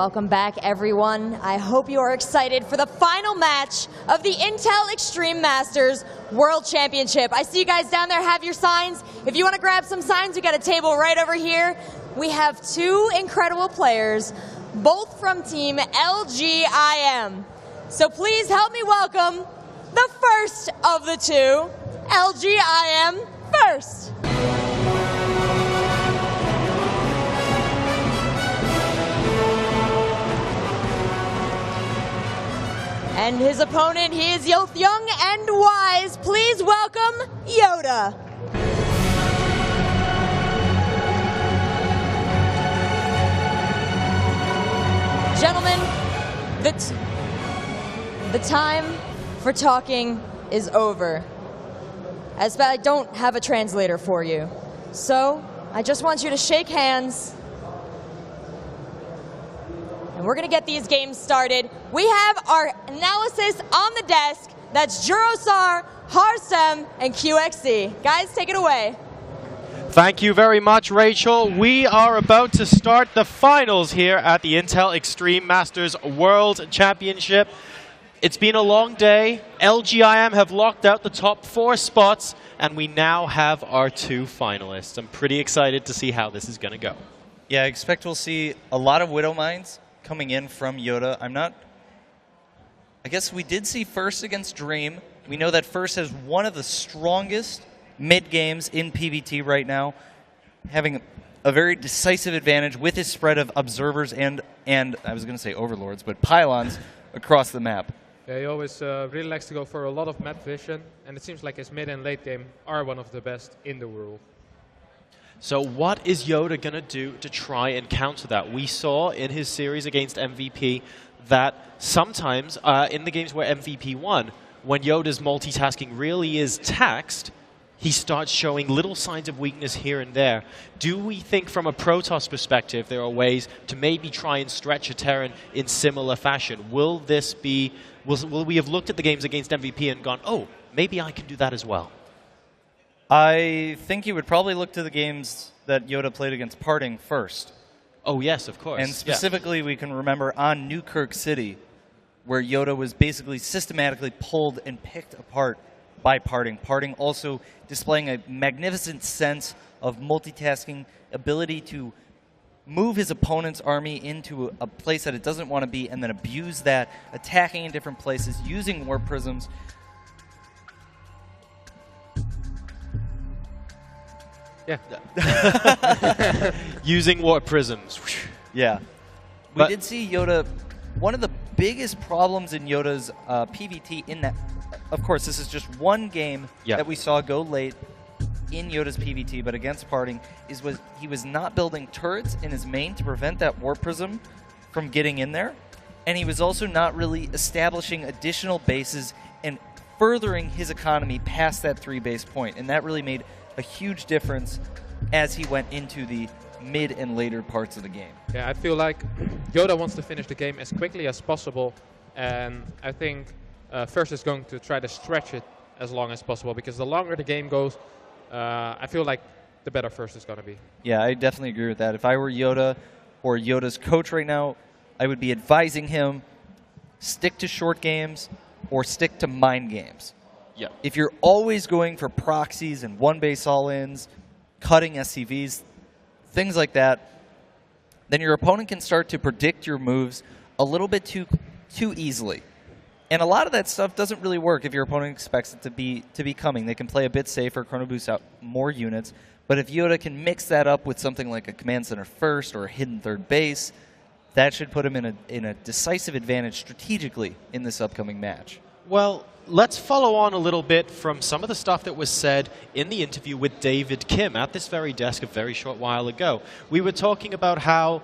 Welcome back, everyone. I hope you are excited for the final match of the Intel Extreme Masters World Championship. I see you guys down there have your signs. If you want to grab some signs, we got a table right over here. We have two incredible players, both from Team LGIM. So please help me welcome the first of the two, LGIM first. And his opponent, he is both young and wise. Please welcome YoDa. Gentlemen, the time for talking is over. As I don't have a translator for you. So, I just want you to shake hands. And we're going to get these games started. We have our analysis on the desk. That's Jurosar, Harsem, and QXC. Guys, take it away. Thank you very much, Rachel. We are about to start the finals here at the Intel Extreme Masters World Championship. It's been a long day. LGIM have locked out the top 4 spots, and we now have our 2 finalists. I'm pretty excited to see how this is going to go. Yeah, I expect we'll see a lot of Widow Mines coming in from YoDa. I guess we did see First against Dream. We know that First has one of the strongest mid games in PvT right now, having a very decisive advantage with his spread of observers and I was going to say overlords, but pylons across the map. Yeah, he always really likes to go for a lot of map vision, and it seems like his mid and late game are one of the best in the world. So what is YoDa going to do to try and counter that? We saw in his series against MVP that sometimes in the games where MVP won, when YoDa's multitasking really is taxed, he starts showing little signs of weakness here and there. Do we think from a Protoss perspective there are ways to maybe try and stretch a Terran in similar fashion? Will we have looked at the games against MVP and gone, oh, maybe I can do that as well? I think you would probably look to the games that YoDa played against Parting first. Oh, yes, of course. And specifically, we can remember on Newkirk City, where YoDa was basically systematically pulled and picked apart by Parting. Parting also displaying a magnificent sense of multitasking, ability to move his opponent's army into a place that it doesn't want to be, and then abuse that, attacking in different places, using warp prisms. Yeah. Using warp prisms. Yeah. We did see YoDa. One of the biggest problems in YoDa's PvT in that, of course, this is just one game that we saw go late in YoDa's PvT, but against Parting, he was not building turrets in his main to prevent that warp prism from getting in there, and he was also not really establishing additional bases and furthering his economy past that 3 base point, and that really made a huge difference as he went into the mid and later parts of the game. Yeah, I feel like YoDa wants to finish the game as quickly as possible, and I think First is going to try to stretch it as long as possible, because the longer the game goes, I feel like the better First is going to be. Yeah, I definitely agree with that. If I were YoDa or YoDa's coach right now, I would be advising him stick to short games or stick to mine games. Yeah. If you're always going for proxies and one base all-ins, cutting SCVs, things like that, then your opponent can start to predict your moves a little bit too easily. And a lot of that stuff doesn't really work if your opponent expects it to be coming. They can play a bit safer, chrono boost out more units, but if YoDa can mix that up with something like a command center first or a hidden third base, that should put him in a decisive advantage strategically in this upcoming match. Well, let's follow on a little bit from some of the stuff that was said in the interview with David Kim at this very desk a very short while ago. We were talking about how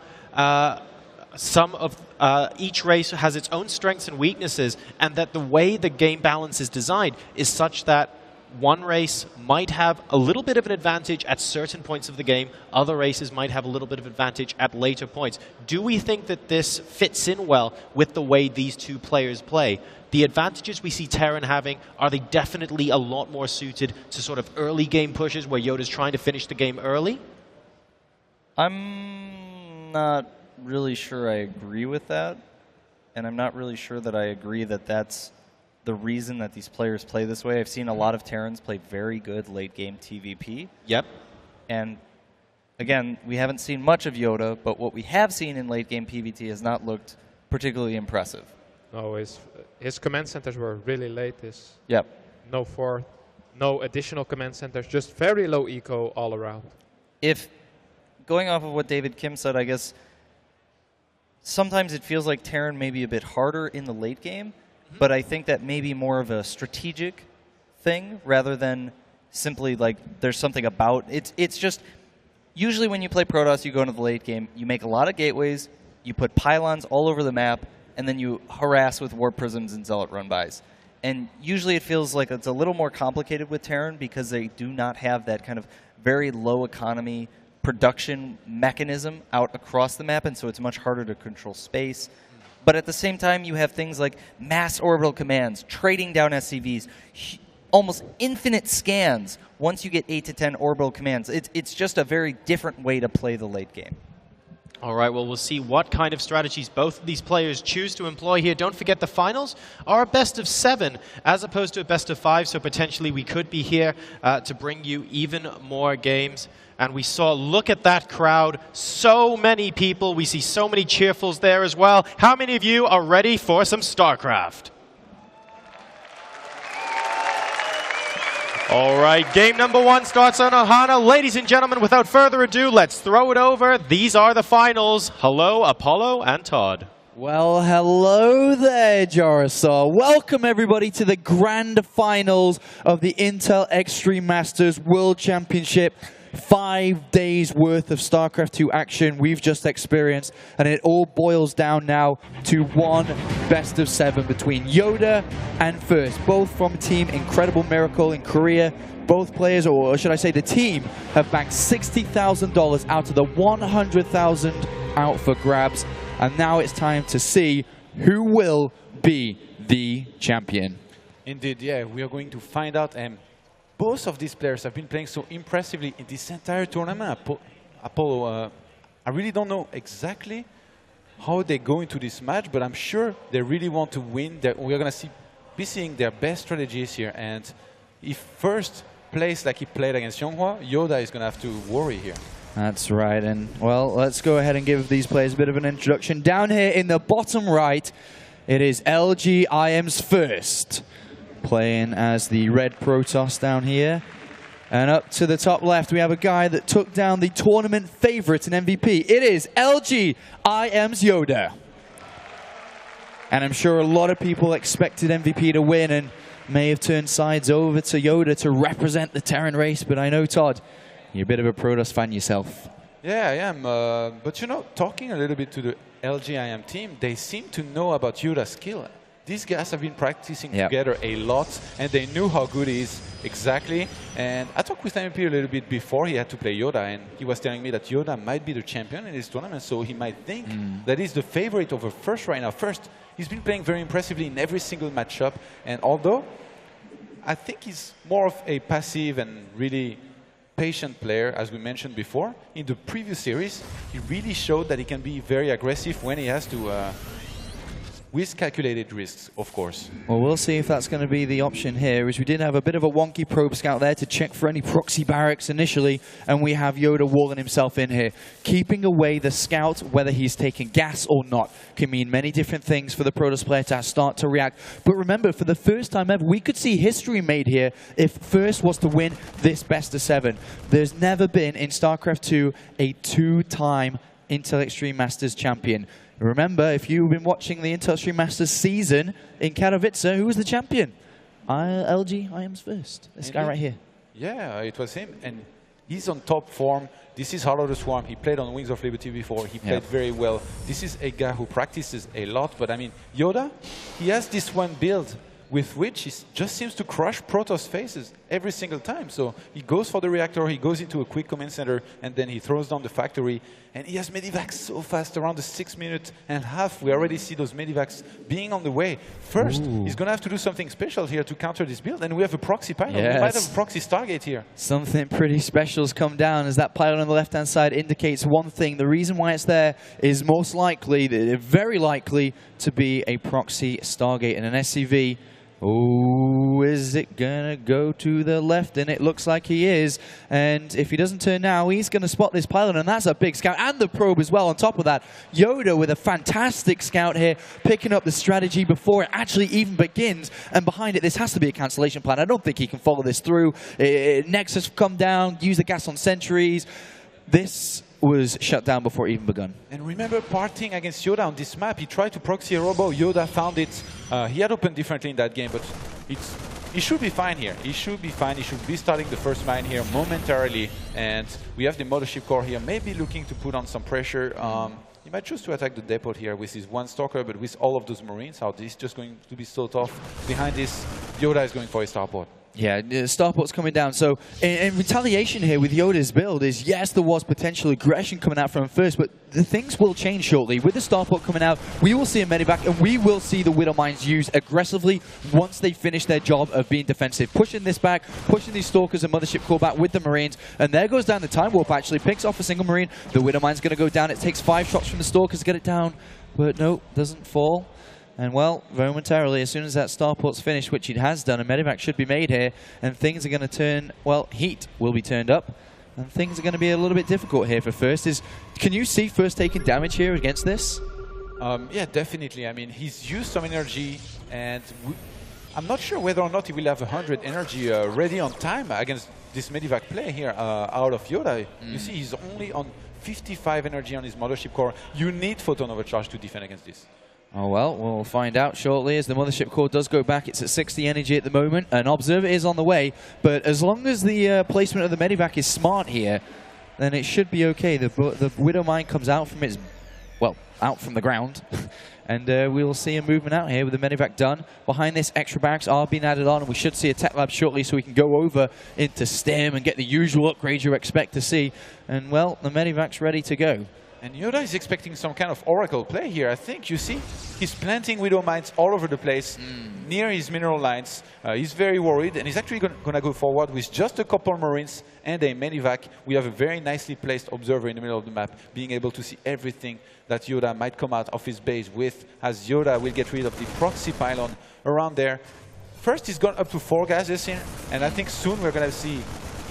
each race has its own strengths and weaknesses, and that the way the game balance is designed is such that one race might have a little bit of an advantage at certain points of the game, other races might have a little bit of advantage at later points. Do we think that this fits in well with the way these two players play? The advantages we see Terran having, are they definitely a lot more suited to sort of early game pushes where YoDa's trying to finish the game early? I'm not really sure I agree with that. And I'm not really sure that I agree that that's the reason that these players play this way. I've seen a lot of Terrans play very good late-game TVP. Yep. And again, we haven't seen much of YoDa, but what we have seen in late-game PvT has not looked particularly impressive. No, his command centers were really late. Yep. No fourth, no additional command centers, just very low eco all around. If, going off of what David Kim said, I guess sometimes it feels like Terran may be a bit harder in the late game, but I think that may be more of a strategic thing rather than simply like there's something about it. It's just usually when you play Protoss, you go into the late game, you make a lot of gateways, you put pylons all over the map, and then you harass with Warp Prisms and Zealot run-bys. And usually it feels like it's a little more complicated with Terran because they do not have that kind of very low economy production mechanism out across the map, and so it's much harder to control space. But at the same time, you have things like mass orbital commands, trading down SCVs, almost infinite scans once you get 8 to 10 orbital commands. It's just a very different way to play the late game. All right, well, we'll see what kind of strategies both of these players choose to employ here. Don't forget the finals are a best of 7 as opposed to a best of 5, so potentially we could be here to bring you even more games. And we saw, look at that crowd, so many people. We see so many cheerfuls there as well. How many of you are ready for some StarCraft? All right, game number 1 starts on Ohana. Ladies and gentlemen, without further ado, let's throw it over. These are the finals. Hello, Apollo and Todd. Well, hello there, Jaroslav. Welcome, everybody, to the grand finals of the Intel Extreme Masters World Championship. 5 days worth of StarCraft 2 action we've just experienced, and it all boils down now to one best of 7 between YoDa and First, both from Team Incredible Miracle in Korea. Both players, or should I say the team, have banked $60,000 out of the $100,000 out for grabs, and now it's time to see who will be the champion. Indeed, yeah, we are going to find out. Both of these players have been playing so impressively in this entire tournament. Apollo, I really don't know exactly how they go into this match, but I'm sure they really want to win. We're going to be seeing their best strategies here. And if First plays like he played against Yonghua, YoDa is going to have to worry here. That's right. And, well, let's go ahead and give these players a bit of an introduction. Down here in the bottom right, it is LG IEM's First, playing as the red Protoss down here. And up to the top left, we have a guy that took down the tournament favorite and MVP. It is LG IEM's YoDa. And I'm sure a lot of people expected MVP to win and may have turned sides over to YoDa to represent the Terran race. But I know, Todd, you're a bit of a Protoss fan yourself. Yeah, I am. But, you know, talking a little bit to the LG IEM team, they seem to know about YoDa's skill. These guys have been practicing together a lot, and they knew how good he is exactly. And I talked with MP a little bit before he had to play YoDa, and he was telling me that YoDa might be the champion in this tournament, so he might think that he's the favorite over First right now. First, he's been playing very impressively in every single matchup, and although I think he's more of a passive and really patient player, as we mentioned before, in the previous series, he really showed that he can be very aggressive when he has to with calculated risks, of course. Well, we'll see if that's going to be the option here, as we did have a bit of a wonky probe scout there to check for any proxy barracks initially, and we have YoDa walling himself in here. Keeping away the scout, whether he's taking gas or not, can mean many different things for the Protoss player to start to react. But remember, for the first time ever, we could see history made here if First was to win this best of 7. There's never been in StarCraft 2 a 2-time Intel Extreme Masters champion. Remember, if you've been watching the Intel Extreme Masters season in Katowice, who was the champion? LG IEM's First. This guy right here. Yeah, it was him, and he's on top form. This is Hollow the Swarm. He played on Wings of Liberty before. He played very well. This is a guy who practices a lot, but I mean, YoDa, he has this one build with which he just seems to crush Protoss faces every single time. So he goes for the reactor, he goes into a quick command center, and then he throws down the factory. and he has medivacs so fast around the 6.5 minutes. We already see those medivacs being on the way. First, he's going to have to do something special here to counter this build, and we have a proxy pylon. Yes. We might have a proxy Stargate here. Something pretty special's come down, as that pylon on the left-hand side indicates one thing. The reason why it's there is most likely, very likely, to be a proxy Stargate and an SCV. Oh, is it going to go to the left? And it looks like he is. And if he doesn't turn now, he's going to spot this pylon, and that's a big scout. And the probe as well on top of that. YoDa with a fantastic scout here, picking up the strategy before it actually even begins. And behind it, this has to be a cancellation plan. I don't think he can follow this through. Nexus come down, use the gas on sentries. This was shut down before it even begun. And remember parting against YoDa on this map. He tried to proxy a robo. YoDa found it. He had opened differently in that game, but he should be fine here. He should be fine. He should be starting the first mine here momentarily. And we have the mothership core here, maybe looking to put on some pressure. He might choose to attack the depot here with his one stalker, but with all of those marines out, he's just going to be so tough. Behind this, YoDa is going for his starport. Yeah, starport's coming down. So in retaliation here with YoDa's build is, yes, there was potential aggression coming out from him first, but the things will change shortly. With the starport coming out, we will see a medivac, and we will see the Widow Mines used aggressively once they finish their job of being defensive. Pushing this back, pushing these stalkers and mothership core back with the marines, and there goes down the time warp, actually. Picks off a single marine. The Widow Mine's going to go down. It takes 5 shots from the stalkers to get it down, but no, doesn't fall. And, well, momentarily, as soon as that starport's finished, which it has done, a medivac should be made here, and things are going to turn, well, heat will be turned up, and things are going to be a little bit difficult here for First. Can you see First taking damage here against this? Yeah, definitely. I mean, he's used some energy, and I'm not sure whether or not he will have 100 energy ready on time against this medivac play here out of YoDa. You see, he's only on 55 energy on his mothership core. You need photon overcharge to defend against this. Oh, well, we'll find out shortly as the mothership core does go back. It's at 60 energy at the moment. An observer is on the way, but as long as the placement of the medivac is smart here, then it should be okay. The Widow Mine comes out from its, well, out from the ground, and we will see a movement out here with the medivac done. Behind this, extra barracks are being added on, and we should see a tech lab shortly so we can go over into STEM and get the usual upgrades you expect to see. And, well, the medivac's ready to go. And YoDa is expecting some kind of oracle play here, I think. You see, he's planting Widow Mines all over the place, near his mineral lines. He's very worried, and he's actually going to go forward with just a couple marines and a medivac. We have a very nicely placed observer in the middle of the map, being able to see everything that YoDa might come out of his base with, as YoDa will get rid of the proxy pylon around there. First, he's gone up to 4 gases here, and I think soon we're going to see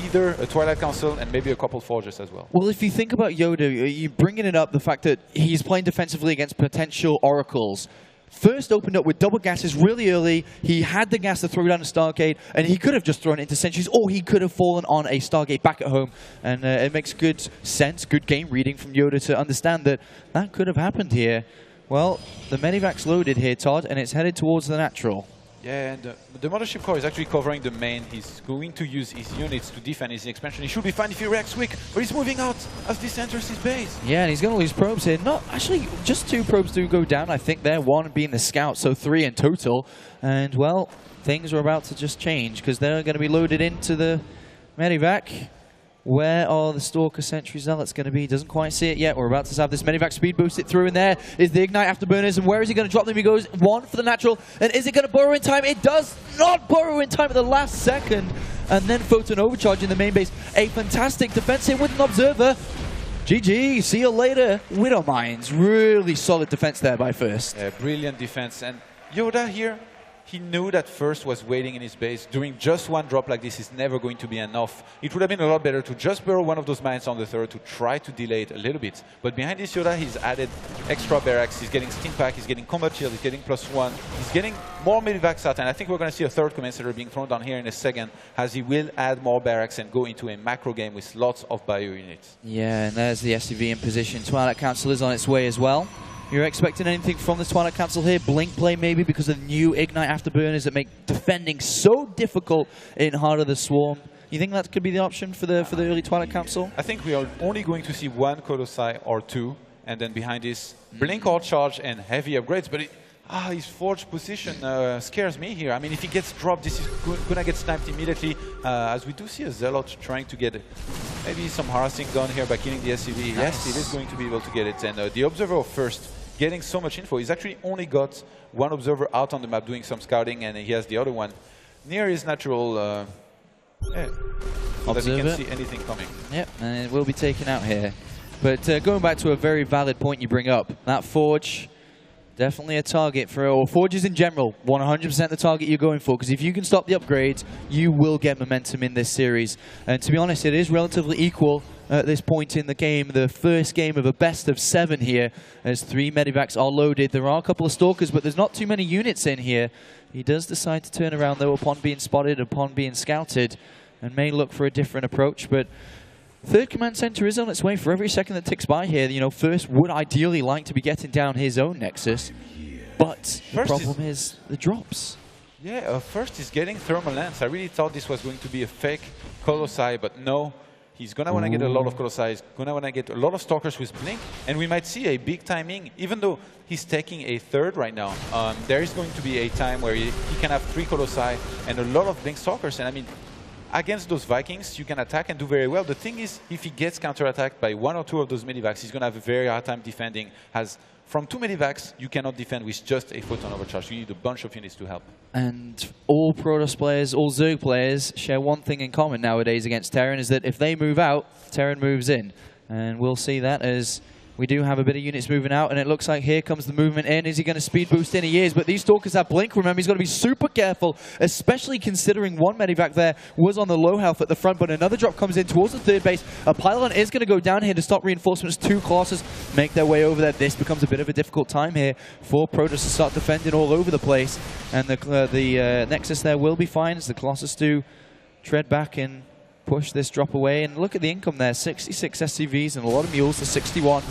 either a Twilight Council and maybe a couple Forges as well. Well, if you think about YoDa, you're bringing it up, the fact that he's playing defensively against potential oracles. First opened up with double gases really early. He had the gas to throw down a Stargate, and he could have just thrown it into sentries, or he could have fallen on a Stargate back at home. And it makes good sense, good game reading from YoDa to understand that that could have happened here. Well, the medivac's loaded here, Todd, and it's headed towards the natural. Yeah, and the mothership core is actually covering the main. He's going to use his units to defend his expansion. He should be fine if he reacts quick, but he's moving out as this enters his base. Yeah, and he's going to lose probes here. Not actually, just 2 probes do go down, I think there. 1 being the scout, so 3 in total. And, well, things are about to just change because they're going to be loaded into the medivac. Where are the Stalker Sentry Zealots going to be? Doesn't quite see it yet. We're about to have this medivac speed boost it through, and there is the Ignite Afterburners. And where is he going to drop them? He goes 1 for the natural. And is it going to burrow in time? It does not burrow in time at the last second. And then Photon Overcharge in the main base. A fantastic defense here with an Observer. GG, see you later. Widow Mines, really solid defense there by First. Yeah, brilliant defense. And YoDa here, he knew that First was waiting in his base. Doing just 1 drop like this is never going to be enough. It would have been a lot better to just burrow one of those mines on the 3rd to try to delay it a little bit. But behind this YoDa, he's added extra barracks. He's getting Steam Pack, he's getting Combat Shield, he's getting +1. He's getting more medivacs out, and I think we're going to see a 3rd Commensator being thrown down here in a second, as he will add more barracks and go into a macro game with lots of bio units. Yeah, and there's the SCV in position. Twilight Council is on its way as well. You're expecting anything from the Twilight Council here? Blink play maybe because of the new Ignite Afterburners that make defending so difficult in Heart of the Swarm. You think that could be the option for the early Twilight Council? I think we are only going to see 1 Colossi or 2, and then behind this, Blink or Charge and heavy upgrades. But his forge position scares me here. I mean, if he gets dropped, this is gonna get sniped immediately, as we do see a Zealot trying to get maybe some harassing done here by killing the SCV. Yes, it is going to be able to get it. And the Observer first, getting so much info. He's actually only got one Observer out on the map doing some scouting, and he has the other one near his natural so that he can see anything coming. Yep, and it will be taken out here. But going back to a very valid point you bring up, that Forge, definitely a target for, or Forges in general, 100% the target you're going for, because if you can stop the upgrades, you will get momentum in this series. And to be honest, it is relatively equal at this point in the game. The first game of a best of 7 here, as 3 medivacs are loaded. There are a couple of Stalkers, but there's not too many units in here. He does decide to turn around, though, upon being spotted, upon being scouted, and may look for a different approach. But third command center is on its way. For every second that ticks by here, you know, First would ideally like to be getting down his own Nexus, but the problem is the drops. Yeah, First is getting Thermal Lance. I really thought this was going to be a fake Colossi, but no. He's going to want to get a lot of Colossi. He's going to want to get a lot of Stalkers with Blink, and we might see a big timing. Even though he's taking a third right now, there is going to be a time where he can have 3 Colossi and a lot of Blink Stalkers. And I mean, against those Vikings, you can attack and do very well. The thing is, if he gets counterattacked by 1 or 2 of those medivacs, he's going to have a very hard time defending. As from 2 medivacs, you cannot defend with just a photon overcharge. You need a bunch of units to help. And all Protoss players, all Zerg players share one thing in common nowadays against Terran, is that if they move out, Terran moves in. And we'll see that as we do have a bit of units moving out, and it looks like here comes the movement in. Is he going to speed boost in? He is, but these Stalkers have Blink. Remember, he's got to be super careful, especially considering one medivac there was on the low health at the front, but another drop comes in towards the third base. A pylon is going to go down here to stop reinforcements. 2 Colossus make their way over there. This becomes a bit of a difficult time here for Protoss to start defending all over the place, and the Nexus there will be fine as the Colossus do tread back and push this drop away. And look at the income there, 66 SCVs and a lot of mules to 61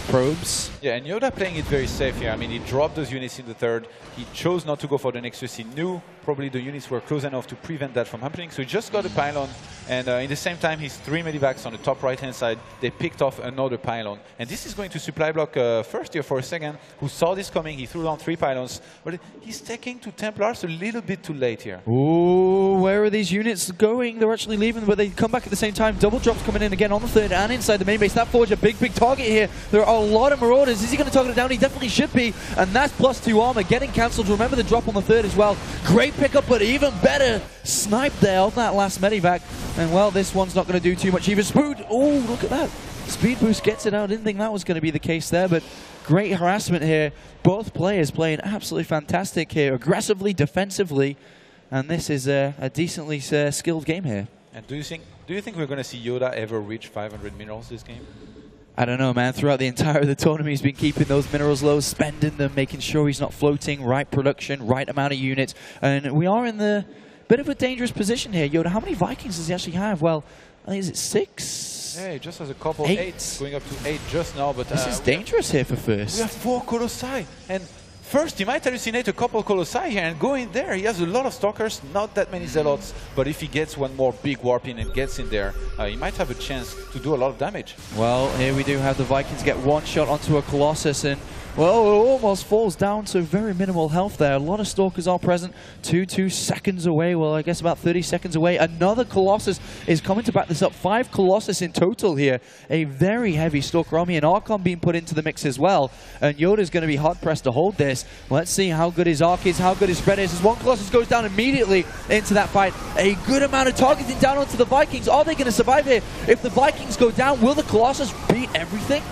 probes. Yeah, and YoDa playing it very safe here. I mean, he dropped those units in the third. He chose not to go for the Nexus. He knew probably the units were close enough to prevent that from happening. So he just got a pylon, and in the same time, his 3 medivacs on the top right-hand side, they picked off another pylon. And this is going to supply block First here for a second, who saw this coming. He threw down 3 pylons, but he's taking 2 Templars a little bit too late here. Ooh, where are these units going? They're actually leaving, but they come back at the same time. Double drops coming in again on the third and inside the main base. That Forge, a big target here. There are a lot of Marauders. Is he going to target it down? He definitely should be, and that's +2 armor getting cancelled. Remember the drop on the third as well. Great pickup, but even better snipe there on that last medivac. And well, this one's not going to do too much either. Spood, oh, look at that. Speed boost gets it out. Didn't think that was going to be the case there, but great harassment here. Both players playing absolutely fantastic here, aggressively, defensively, and this is a decently skilled game here. And do you think we're going to see YoDa ever reach 500 minerals this game? I don't know, man. Throughout the entire of the tournament, he's been keeping those minerals low, spending them, making sure he's not floating, right production, right amount of units. And we are in the bit of a dangerous position here. YoDa, how many Vikings does he actually have? Well, I think, is it 6? Yeah, he just has a couple. 8. Going up to 8 just now. But this is dangerous here for First. We have 4 Colossi. And First, he might hallucinate a couple Colossi here and go in there. He has a lot of Stalkers, not that many Zealots, but if he gets one more big warp in and gets in there, he might have a chance to do a lot of damage. Well, here we do have the Vikings get one shot onto a Colossus, and well, it almost falls down to very minimal health there. A lot of Stalkers are present. 2 seconds away. Well, I guess about 30 seconds away. Another Colossus is coming to back this up. 5 Colossus in total here. A very heavy Stalker army, and Archon being put into the mix as well. And YoDa's going to be hard-pressed to hold this. Let's see how good his Arc is, how good his spread is. As one Colossus goes down immediately into that fight. A good amount of targeting down onto the Vikings. Are they going to survive here? If the Vikings go down, will the Colossus beat everything?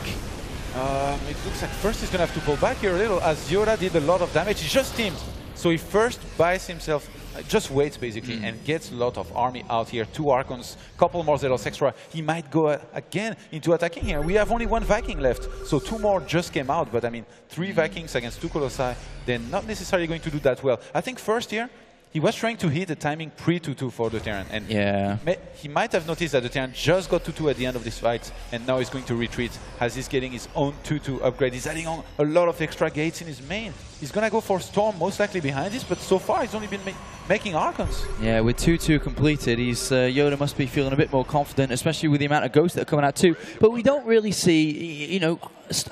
It looks like First is going to have to pull back here a little, as YoDa did a lot of damage. He just teamed. So he first buys himself, just waits basically, and gets a lot of army out here. 2 Archons, couple more Zealots extra. He might go again into attacking here. We have only 1 Viking left, so 2 more just came out. But I mean, 3 Vikings against 2 Colossi, they're not necessarily going to do that well. I think First here, he was trying to hit the timing pre-2-2 for the Terran, and yeah, he might have noticed that the Terran just got 2-2 at the end of this fight, and now he's going to retreat as he's getting his own 2-2 upgrade. He's adding on a lot of extra gates in his main. He's going to go for Storm, most likely behind this, but so far he's only been making Archons. Yeah, with 2-2 completed, YoDa must be feeling a bit more confident, especially with the amount of ghosts that are coming out too. But we don't really see, you know,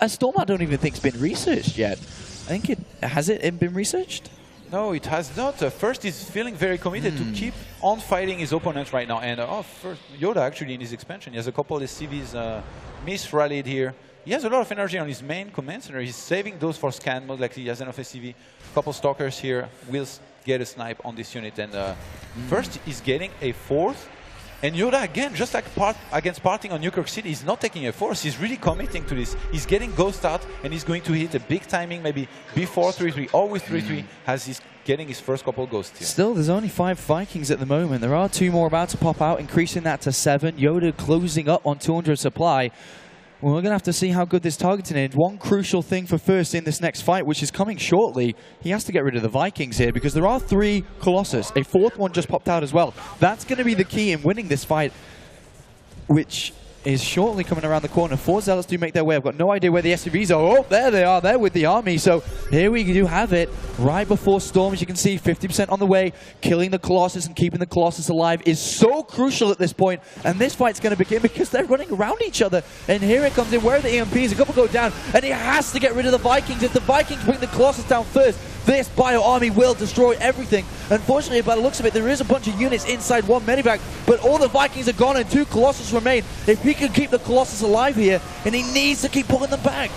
a Storm I don't even think has been researched yet. I think has it been researched? No, it has not. First, he's feeling very committed to keep on fighting his opponents right now. And first, YoDa actually in his expansion, he has a couple of SCVs mis-rallied here. He has a lot of energy on his main command center. He's saving those for scan mode, like he has enough SCV. Couple stalkers here will get a snipe on this unit. And first, he's getting a fourth. And YoDa, again, just like against Parting on Newkirk City, he's not taking a force. He's really committing to this. He's getting ghost out, and he's going to hit a big timing, maybe before 3-3 or with 3-3, as he's getting his first couple of ghosts here. Still, there's only 5 Vikings at the moment. There are 2 more about to pop out, increasing that to 7. YoDa closing up on 200 supply. Well, we're going to have to see how good this targeting is. One crucial thing for First in this next fight, which is coming shortly, he has to get rid of the Vikings here because there are 3 Colossus. A 4th one just popped out as well. That's going to be the key in winning this fight, which is shortly coming around the corner. 4 Zealots do make their way. I've got no idea where the SCVs are. Oh, there they are, there with the army. So here we do have it. Right before Storm, as you can see, 50% on the way. Killing the Colossus and keeping the Colossus alive is so crucial at this point. And this fight's going to begin because they're running around each other. And here it comes in. Where are the EMPs? A couple go down. And he has to get rid of the Vikings. If the Vikings bring the Colossus down first, this bio army will destroy everything. Unfortunately, by the looks of it, there is a bunch of units inside one medivac, but all the Vikings are gone and 2 Colossus remain. If he can keep the Colossus alive here, and he needs to keep pulling them back.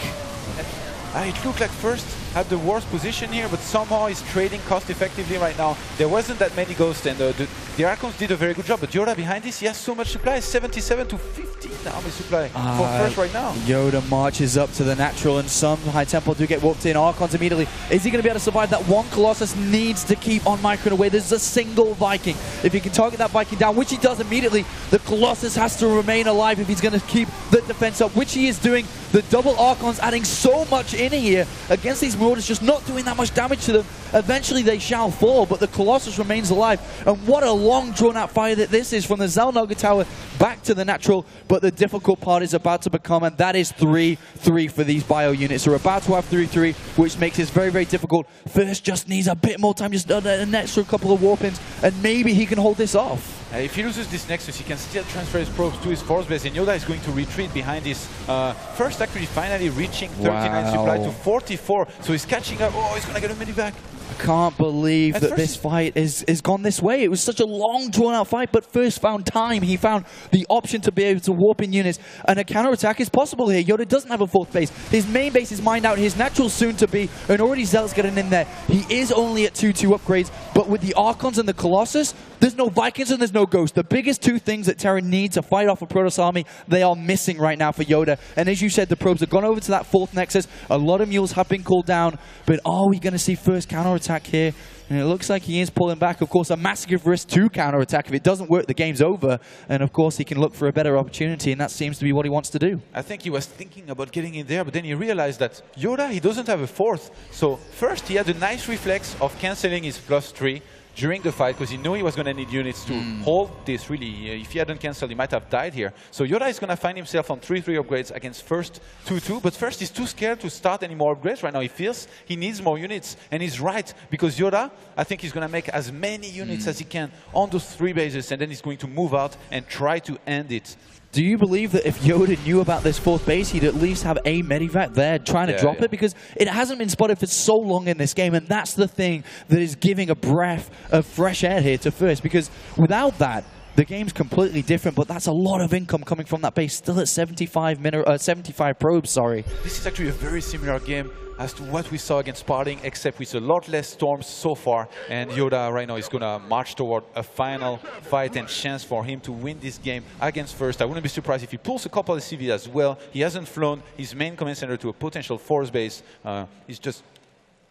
It looked like First had the worst position here, but somehow he's trading cost effectively right now. There wasn't that many ghosts, and the Archons did a very good job, but YoDa behind this, he has so much supply, 77 to 15 army supply for First right now. YoDa marches up to the natural, and some High Temple do get warped in. Archons immediately. Is he going to be able to survive? That one Colossus needs to keep on microing away. There's a single Viking. If he can target that Viking down, which he does immediately, the Colossus has to remain alive if he's going to keep the defense up, which he is doing. The double Archons adding so much in here against these Marauders, just not doing that much damage to them. Eventually they shall fall, but the Colossus remains alive. And what a long drawn-out fight that this is, from the Zalnaga Tower back to the natural. But the difficult part is about to become, and that is 3-3 for these bio units. They're about to have 3-3, which makes this very, very difficult. First just needs a bit more time, just an extra couple of warpins, and maybe he can hold this off. If he loses this Nexus, he can still transfer his probes to his force base, and YoDa is going to retreat behind this. First actually finally reaching 39 supply to 44, so he's catching up. Oh, he's going to get a medivac. I can't believe that this fight is gone this way. It was such a long, drawn-out fight, but First found time. He found the option to be able to warp in units, and a counter-attack is possible here. YoDa doesn't have a 4th base. His main base is mined out. His natural soon to be, and already Zealot's getting in there. He is only at 2-2 upgrades, but with the Archons and the Colossus, there's no Vikings and there's no Ghost. The biggest 2 things that Terran need to fight off a Protoss army, they are missing right now for YoDa. And as you said, the probes have gone over to that 4th Nexus. A lot of mules have been called down, but are we going to see First counter-attack here? And it looks like he is pulling back. Of course, a massive risk to counter-attack. If it doesn't work, the game's over. And of course, he can look for a better opportunity, and that seems to be what he wants to do. I think he was thinking about getting in there, but then he realized that YoDa, he doesn't have a 4th. So first, he had a nice reflex of cancelling his +3 during the fight, because he knew he was going to need units to hold this, really. If he hadn't cancelled, he might have died here. So YoDa is going to find himself on 3-3 upgrades against First 2-2, but First is too scared to start any more upgrades right now. He feels he needs more units, and he's right, because YoDa, I think he's going to make as many units as he can on those 3 bases, and then he's going to move out and try to end it. Do you believe that if YoDa knew about this 4th base, he'd at least have a medivac there trying to drop it? Because it hasn't been spotted for so long in this game, and that's the thing that is giving a breath of fresh air here to First. Because without that, the game's completely different, but that's a lot of income coming from that base, still at 75 probes, sorry. This is actually a very similar game as to what we saw against Parting, except with a lot less storms so far. And YoDa right now is going to march toward a final fight and chance for him to win this game against First. I wouldn't be surprised if he pulls a couple of CV as well. He hasn't flown his main command center to a potential force base. He's just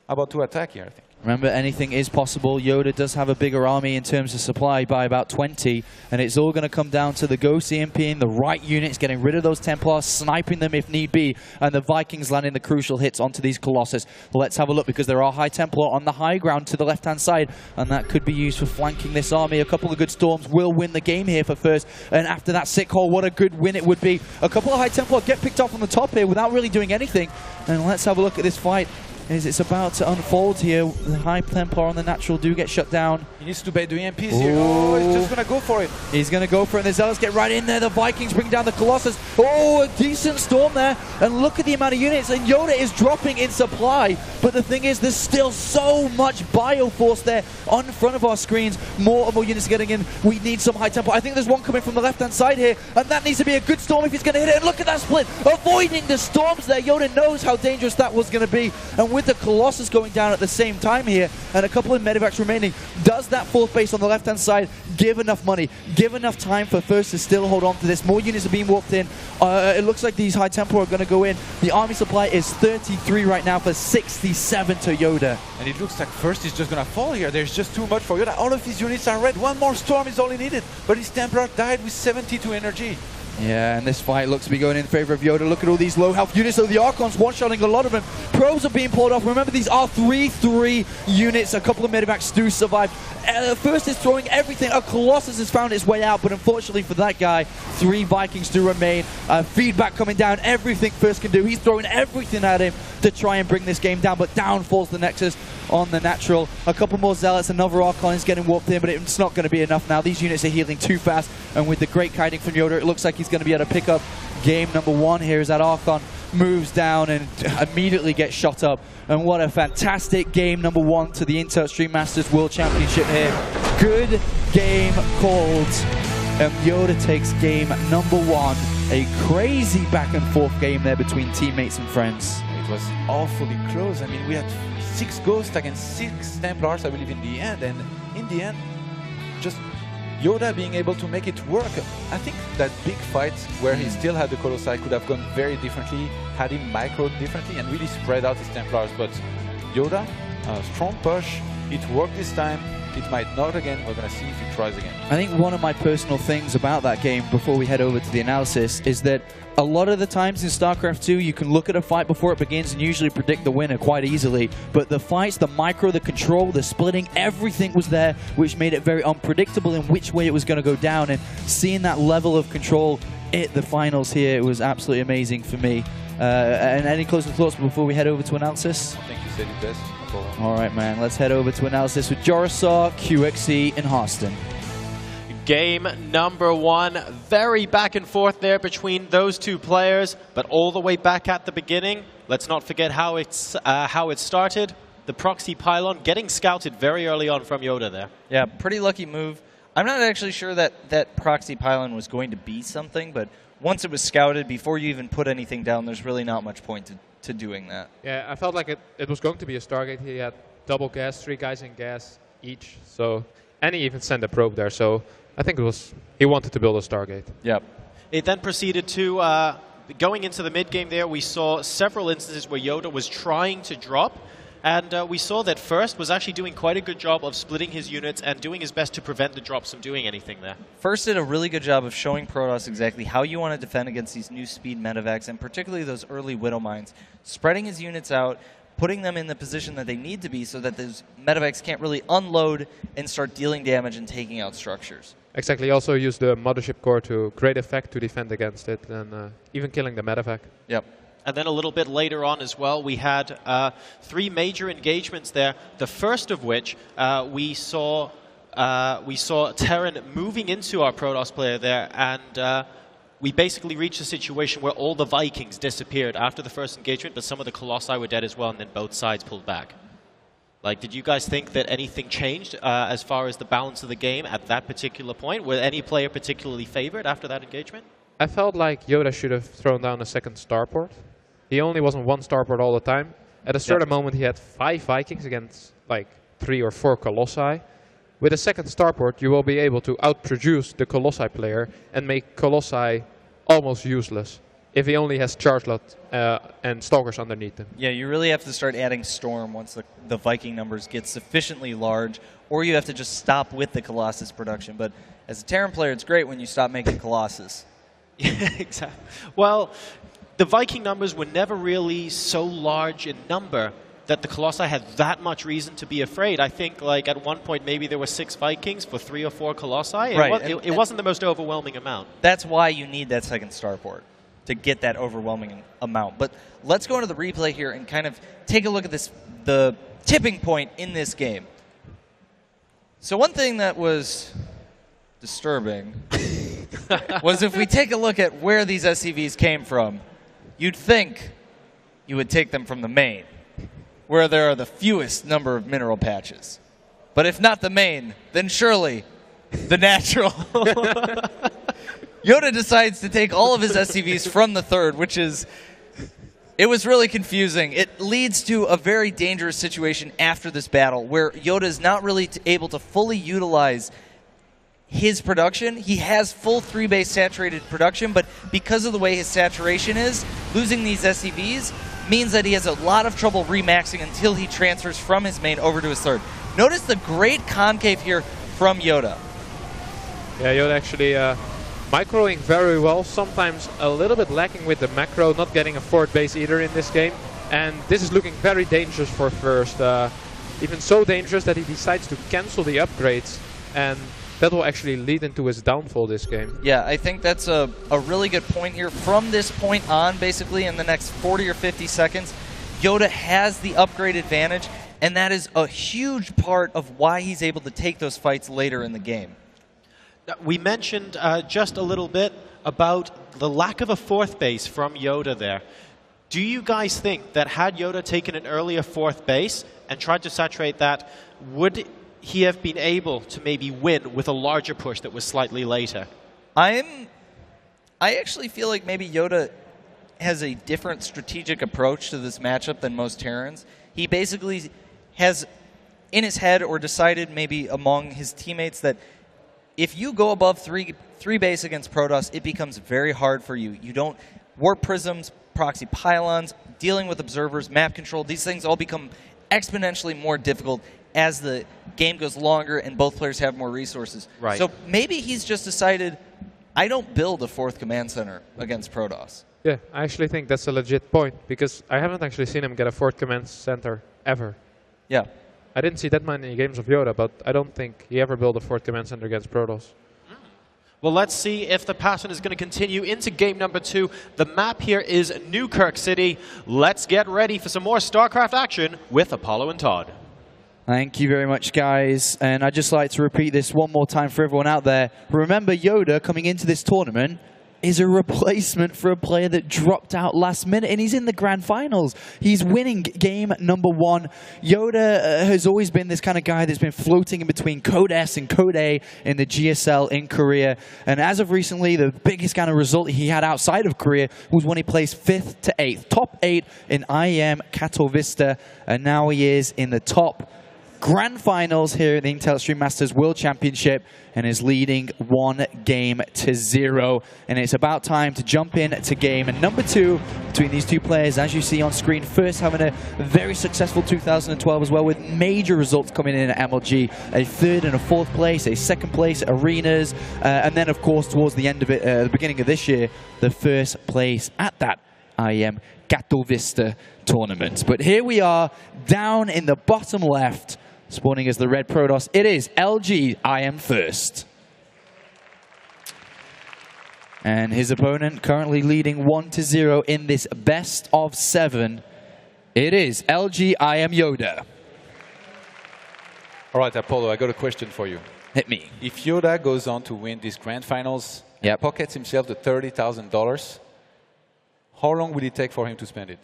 about to attack here, I think. Remember, anything is possible. YoDa does have a bigger army in terms of supply by about 20, and it's all going to come down to the Ghost EMPing the right units, getting rid of those Templars, sniping them if need be, and the Vikings landing the crucial hits onto these Colossus. Let's have a look, because there are High Templar on the high ground to the left-hand side, and that could be used for flanking this army. A couple of good storms will win the game here for First, and after that sick hole, what a good win it would be. A couple of High Templar get picked off on the top here without really doing anything, and let's have a look at this fight. as it's about to unfold here. The high Templar on the natural do get shut down. He needs to bait the EMPs here. Oh, he's just going to go for it. He's going to go for it, and the Zealots get right in there. The Vikings bring down the Colossus. Oh, a decent storm there. And look at the amount of units, and YoDa is dropping in supply. But the thing is, there's still so much Bioforce there on front of our screens. More and more units getting in. We need some high tempo. I think there's one coming from the left-hand side here, and that needs to be a good storm if he's going to hit it. And look at that split, avoiding the storms there. YoDa knows how dangerous that was going to be. And with the Colossus going down at the same time here, and a couple of medevacs remaining, does that fourth base on the left-hand side give enough money, give enough time for First to still hold on to this? More units are being walked in. It looks like these high tempo are going to go in. The army supply is 33 right now for 67 to YoDa. And it looks like First is just going to fall here. There's just too much for YoDa. All of his units are red. One more storm is all he needed. But his Templar died with 72 energy. Yeah, and this fight looks to be going in favor of YoDa. Look at all these low health units. So the Archon's one-shotting a lot of them. Probes are being pulled off. Remember, these are 3-3 units. A couple of medevacs do survive. First is throwing everything. A Colossus has found its way out, but unfortunately for that guy, 3 Vikings do remain. Feedback coming down. Everything First can do. He's throwing everything at him to try and bring this game down, but down falls the Nexus on the natural. A couple more Zealots. Another Archon is getting warped in, but it's not going to be enough now. These units are healing too fast, and with the great kiting from YoDa, it looks like he's going to be able to pick up game number 1 here as that Archon moves down and immediately gets shot up. And what a fantastic game number 1 to the Intel Extreme Masters World Championship here. Good game called. And YoDa takes game number 1. A crazy back and forth game there between teammates and friends. It was awfully close. I mean, we had 6 Ghosts against 6 Templars, I believe, in the end. And in the end, just YoDa being able to make it work. I think that big fight where he still had the Colossi could have gone very differently, had him microed differently, and really spread out his Templars. But YoDa, strong push, it worked this time. It might not again. We're going to see if he tries again. I think one of my personal things about that game, before we head over to the analysis, is that a lot of the times in StarCraft 2, you can look at a fight before it begins and usually predict the winner quite easily. But the fights, the micro, the control, the splitting, everything was there, which made it very unpredictable in which way it was going to go down. And seeing that level of control at the finals here, it was absolutely amazing for me. And any closing thoughts before we head over to analysis? I think you said it best. All right, man. Let's head over to analysis with Jorosaw, QXE, and Harston. Game number 1, very back and forth there between those 2 players, but all the way back at the beginning. Let's not forget how it started. The proxy pylon getting scouted very early on from YoDa there. Yeah, pretty lucky move. I'm not actually sure that proxy pylon was going to be something, but once it was scouted, before you even put anything down, there's really not much point to doing that. Yeah, I felt like it was going to be a Stargate. He had double gas, 3 guys in gas each, so, and he even sent a probe there, so I think he wanted to build a Stargate. Yep. It then proceeded to, going into the mid-game there, we saw several instances where YoDa was trying to drop, and we saw that First was actually doing quite a good job of splitting his units and doing his best to prevent the drops from doing anything there. First did a really good job of showing Protoss exactly how you want to defend against these new speed medevacs, and particularly those early Widow Mines, spreading his units out, putting them in the position that they need to be so that those medevacs can't really unload and start dealing damage and taking out structures. Exactly. He also used the Mothership Core to great effect to defend against it, and even killing the medevac. Yep. And then a little bit later on as well, we had 3 major engagements there. The first of which we saw Terran moving into our Protoss player there, and we basically reached a situation where all the Vikings disappeared after the first engagement, but some of the Colossi were dead as well, and then both sides pulled back. Like, did you guys think that anything changed as far as the balance of the game at that particular point? Were any player particularly favored after that engagement? I felt like YoDa should have thrown down a second starport. He only was on 1 starport all the time. At a certain moment, he had 5 Vikings against like 3 or 4 Colossi. With a second starport, you will be able to outproduce the Colossi player and make Colossi almost useless if he only has charge lot and stalkers underneath him. Yeah, you really have to start adding Storm once the Viking numbers get sufficiently large, or you have to just stop with the Colossus production. But as a Terran player, it's great when you stop making Colossus. Yeah, exactly. Well, the Viking numbers were never really so large in number that the Colossi had that much reason to be afraid. I think like at one point maybe there were 6 Vikings for 3 or 4 Colossi. Right. It wasn't the most overwhelming amount. That's why you need that second starport. to get that overwhelming amount. But let's go into the replay here and kind of take a look at this, the tipping point in this game. So one thing that was disturbing was if we take a look at where these SCVs came from, you'd think you would take them from the main, where there are the fewest number of mineral patches. But if not the main, then surely the natural. YoDa decides to take all of his SCVs from the third, which is, it was really confusing. It leads to a very dangerous situation after this battle where YoDa is not really able to fully utilize his production. He has full 3-base saturated production, but because of the way his saturation is, losing these SCVs means that he has a lot of trouble remaxing until he transfers from his main over to his third. Notice the great concave here from YoDa. Yeah, YoDa actually microing very well, sometimes a little bit lacking with the macro, not getting a fourth base either in this game. And this is looking very dangerous for first. Even so dangerous that he decides to cancel the upgrades, and that will actually lead into his downfall this game. Yeah, I think that's a really good point here. From this point on, basically in the next 40 or 50 seconds, YoDa has the upgrade advantage, and that is a huge part of why he's able to take those fights later in the game. We mentioned just a little bit about the lack of a fourth base from YoDa there. Do you guys think that had YoDa taken an earlier fourth base and tried to saturate that, would he have been able to maybe win with a larger push that was slightly later? I actually feel like maybe YoDa has a different strategic approach to this matchup than most Terrans. He basically has in his head or decided maybe among his teammates that if you go above three base against Protoss, it becomes very hard for you. You don't warp prisms, proxy pylons, dealing with observers, map control. These things all become exponentially more difficult as the game goes longer and both players have more resources. Right. So maybe he's just decided, I don't build a fourth command center against Protoss. Yeah, I actually think that's a legit point, because I haven't actually seen him get a fourth command center ever. Yeah. I didn't see that many games of YoDa, but I don't think he ever built a fourth command center against Protoss. Well, let's see if the pattern is going to continue into game number 2. The map here is Newkirk City. Let's get ready for some more StarCraft action with Apollo and Todd. Thank you very much, guys. And I'd just like to repeat this one more time for everyone out there. Remember, YoDa, coming into this tournament, is a replacement for a player that dropped out last minute, and he's in the grand finals. He's winning game number 1. YoDa has always been this kind of guy that's been floating in between Code S and Code A in the GSL in Korea. And as of recently, the biggest kind of result he had outside of Korea was when he placed 5th to 8th. Top 8 in IEM Katowice, and now he is in the top grand finals here at the Intel Extreme Masters World Championship and is leading 1-0. And it's about time to jump in to game number 2 between these two players. As you see on screen, first having a very successful 2012 as well, with major results coming in at MLG. A 3rd and a 4th place, a 2nd place at Arenas, and then of course towards the end of it, the beginning of this year, the 1st place at that IEM Katowice tournament. But here we are, down in the bottom left, spawning as the red Protoss. It is LG IEM first. And his opponent currently leading 1-0 in this best of 7. It is LG IEM YoDa. All right, Apollo, I got a question for you. Hit me. If YoDa goes on to win these grand finals and pockets himself the $30,000, how long will it take for him to spend it?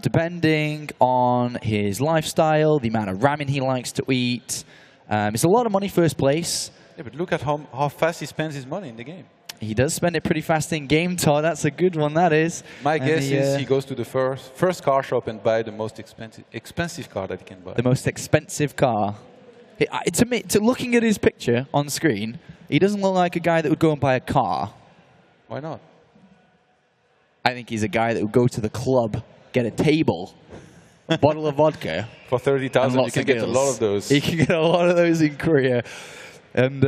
Depending on his lifestyle, the amount of ramen he likes to eat. It's a lot of money first place. Yeah, but look at how fast he spends his money in the game. He does spend it pretty fast in game, Todd. That's a good one, that is. My guess is he goes to the first car shop and buy the most expensive car that he can buy. The most expensive car. To looking at his picture on screen, he doesn't look like a guy that would go and buy a car. Why not? I think he's a guy that would go to the club, get a table, a bottle of vodka. For 30,000, you can get a lot of those. He can get a lot of those in Korea. And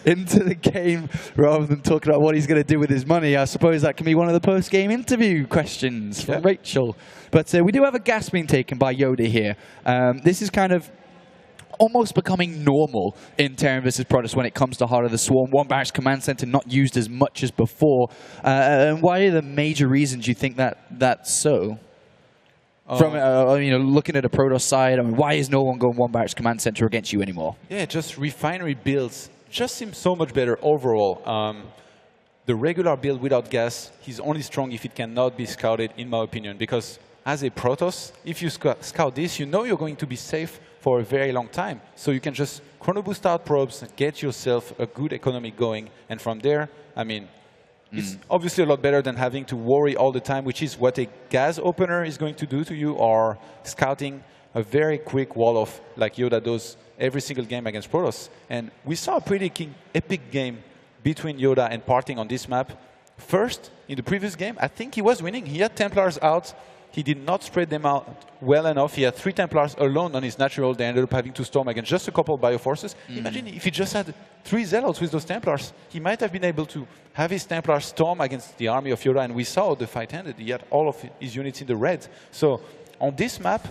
into the game, rather than talking about what he's going to do with his money, I suppose that can be one of the post-game interview questions from Rachel. But we do have a gas being taken by YoDa here. This is kind of almost becoming normal in Terran versus Protoss when it comes to Heart of the Swarm. One Barracks Command Center not used as much as before. And why are the major reasons you think that that's so? From looking at a Protoss side, I mean, why is no one going One Barracks Command Center against you anymore? Yeah, just refinery builds just seem so much better overall. The regular build without gas, he's only strong if it cannot be scouted, in my opinion, because as a Protoss, if you scout this, you know you're going to be safe for a very long time. So you can just chrono boost out probes, get yourself a good economy going, and from there, I mean, it's obviously a lot better than having to worry all the time, which is what a gas opener is going to do to you, or scouting a very quick wall-off like YoDa does every single game against Protoss. And we saw a pretty epic game between YoDa and Parting on this map. First, in the previous game, I think he was winning. He had Templars out. He did not spread them out well enough. He had 3 Templars alone on his natural. They ended up having to storm against just a couple Bioforces. Imagine if he just had 3 Zealots with those Templars. He might have been able to have his Templars storm against the army of YoDa, and we saw how the fight ended. He had all of his units in the red. So on this map,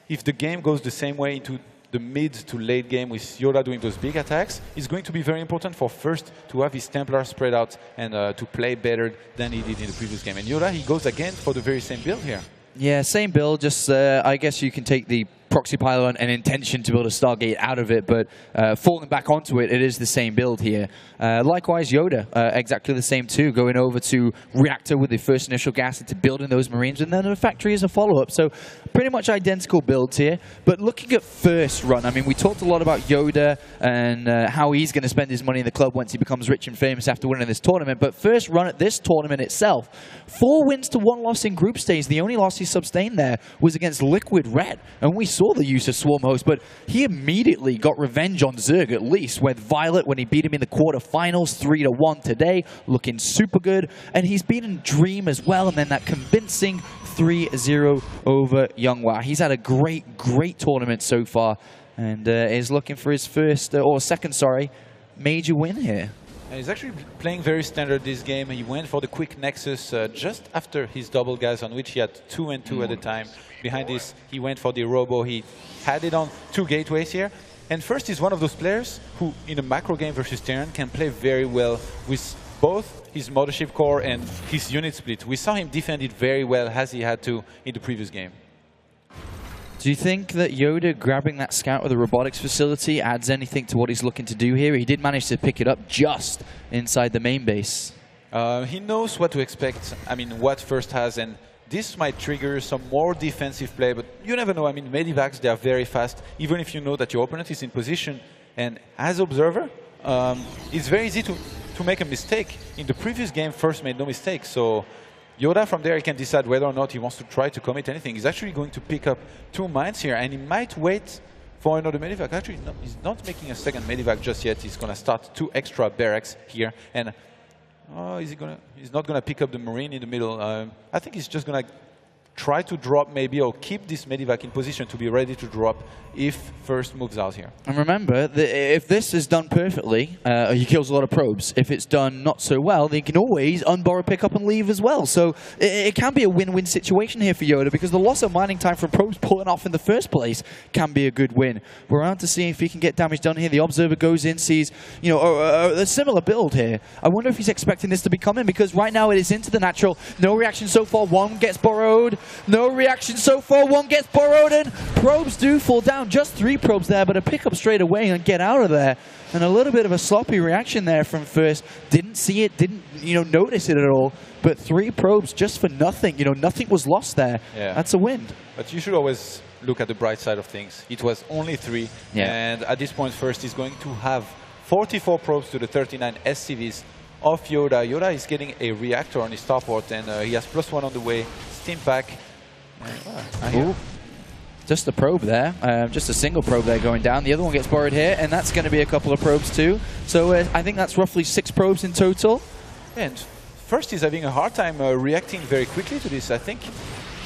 if the game goes the same way into the mid to late game with YoDa doing those big attacks, it's going to be very important for first to have his Templars spread out and to play better than he did in the previous game. And YoDa, he goes again for the very same build here. Yeah, same build, just I guess you can take the proxy pylon and intention to build a Stargate out of it, but falling back onto it, it is the same build here. Likewise, YoDa, exactly the same too, going over to Reactor with the first initial gas into building those Marines, and then a Factory as a follow-up. So pretty much identical builds here. But looking at first run, I mean, we talked a lot about YoDa and how he's going to spend his money in the club once he becomes rich and famous after winning this tournament. But first run at this tournament itself, 4 wins to 1 loss in group stage. The only loss he sustained there was against Liquid Red, and we saw the use of Swarm Host, but he immediately got revenge on Zerg, at least, with Violet when he beat him in the quarterfinals, 3-1 today, looking super good, and he's beaten Dream as well, and then that convincing 3-0 over Younghwa. He's had a great tournament so far, and is looking for his first, or second, sorry, major win here. He's actually playing very standard this game. He went for the quick Nexus just after his double gas, on which he had 2 and 2 at a time. Behind this, he went for the Robo. He had it on 2 gateways here. And first, he's one of those players who, in a macro game versus Terran, can play very well with both his Mothership Core and his unit split. We saw him defend it very well, as he had to in the previous game. Do you think that YoDa grabbing that scout with the robotics facility adds anything to what he's looking to do here? He did manage to pick it up just inside the main base. He knows what to expect, I mean, what first has, and this might trigger some more defensive play, but you never know. I mean, Medivacs, they are very fast, even if you know that your opponent is in position. And as observer, it's very easy to make a mistake. In the previous game, first made no mistake, so YoDa from there, he can decide whether or not he wants to try to commit anything. He's actually going to pick up 2 mines here, and he might wait for another Medivac. Actually, no, he's not making a second Medivac just yet. He's going to start 2 extra barracks here, and he's not going to pick up the Marine in the middle. I think he's just going to try to drop maybe, or keep this Medivac in position to be ready to drop if first moves out here. And remember, if this is done perfectly, he kills a lot of probes. If it's done not so well, they can always unborrow, pick up, and leave as well. So it can be a win-win situation here for YoDa, because the loss of mining time from probes pulling off in the first place can be a good win. We're out to see if he can get damage done here. The Observer goes in, sees a similar build here. I wonder if he's expecting this to be coming, because right now it is into the natural. No reaction so far. 1 gets borrowed. No reaction so far. 1 gets borrowed, and probes do fall down. Just 3 probes there, but a pickup straight away and get out of there. And a little bit of a sloppy reaction there from first. Didn't see it, didn't notice it at all. But 3 probes just for nothing. Nothing was lost there. Yeah. That's a win. But you should always look at the bright side of things. It was only 3. Yeah. And at this point, first is going to have 44 probes to the 39 SCVs of YoDa. YoDa is getting a reactor on his starport, and he has +1 on the way. Steam pack. Just a probe there, just a single probe there going down. The other one gets borrowed here, and that's going to be a couple of probes too. So I think that's roughly 6 probes in total. And first he's having a hard time reacting very quickly to this. I think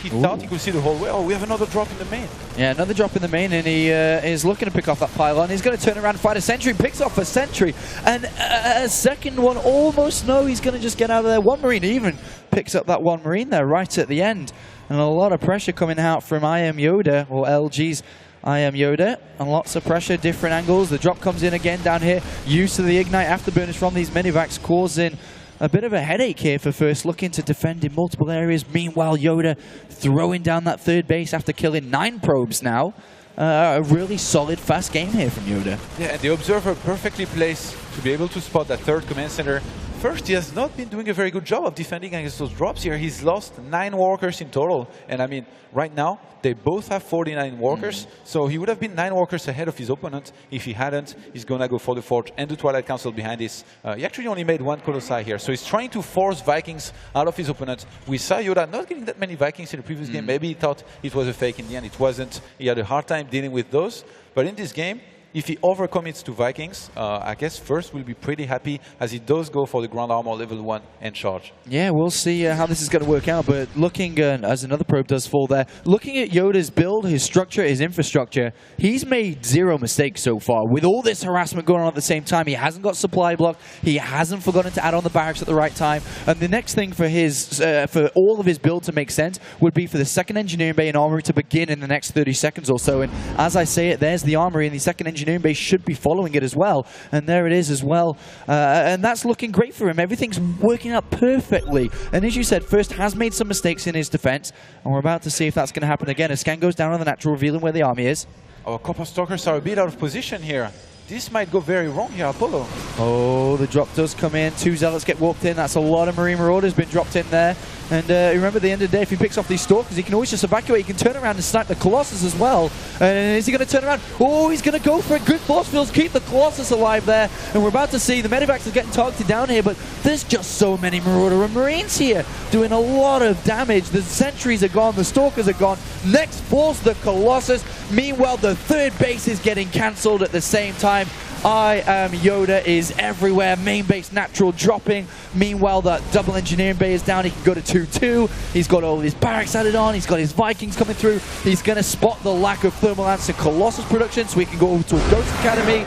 he thought he could see the whole way. Oh, we have another drop in the main. Yeah, another drop in the main, and he is looking to pick off that pylon. He's going to turn around and fight a sentry, picks off a sentry, and a second one almost. No, he's going to just get out of there. 1 Marine even picks up that 1 Marine there right at the end. And a lot of pressure coming out from IEM YoDa, or LG's IEM YoDa, and lots of pressure, different angles. The drop comes in again down here. Used to the Ignite afterburners from these minivacs, causing a bit of a headache here for First, looking to defend in multiple areas. Meanwhile, YoDa throwing down that third base after killing 9 probes now. A really solid, fast game here from YoDa. Yeah, and the Observer perfectly placed to be able to spot that third command center. First, he has not been doing a very good job of defending against those drops here. He's lost 9 workers in total. And I mean, right now, they both have 49 workers. So he would have been 9 workers ahead of his opponent. If he hadn't, he's going to go for the Forge and the Twilight Council behind this. He actually only made 1 Colossi here. So he's trying to force Vikings out of his opponent. We saw YoDa not getting that many Vikings in the previous game. Maybe he thought it was a fake. In the end, it wasn't. He had a hard time dealing with those. But in this game, if he overcommits to Vikings, I guess First will be pretty happy as he does go for the ground armor level 1 and charge. Yeah, we'll see how this is going to work out, but looking, as another probe does fall there, looking at YoDa's build, his structure, his infrastructure, he's made 0 mistakes so far. With all this harassment going on at the same time, he hasn't got supply blocked, he hasn't forgotten to add on the barracks at the right time, and the next thing for his, for all of his build to make sense would be for the second engineering bay and armory to begin in the next 30 seconds or so, and as I say it, there's the armory, and the second engineering base should be following it as well, and there it is as well, and that's looking great for him. Everything's working out perfectly, and as you said, First has made some mistakes in his defense, and we're about to see if that's going to happen again as Scan goes down on the natural, revealing where the army is. Our Copper Stalkers are a bit out of position here. This might go very wrong here, Apollo. Oh, the drop does come in. 2 Zealots get warped in. That's a lot of Marine Marauders been dropped in there. And remember, at the end of the day, if he picks off these Stalkers, he can always just evacuate. He can turn around and snipe the Colossus as well. And is he going to turn around? Oh, he's going to go for it. Good force fields keep the Colossus alive there. And we're about to see the Medivacs are getting targeted down here, but there's just so many Marauder and Marines here doing a lot of damage. The Sentries are gone. The Stalkers are gone. Next falls the Colossus. Meanwhile, the third base is getting cancelled at the same time. IEM YoDa is everywhere. Main base natural dropping. Meanwhile, that double engineering bay is down. He can go to 2-2. He's got all his barracks added on. He's got his Vikings coming through. He's going to spot the lack of thermal lance and Colossus production so he can go over to a Ghost Academy.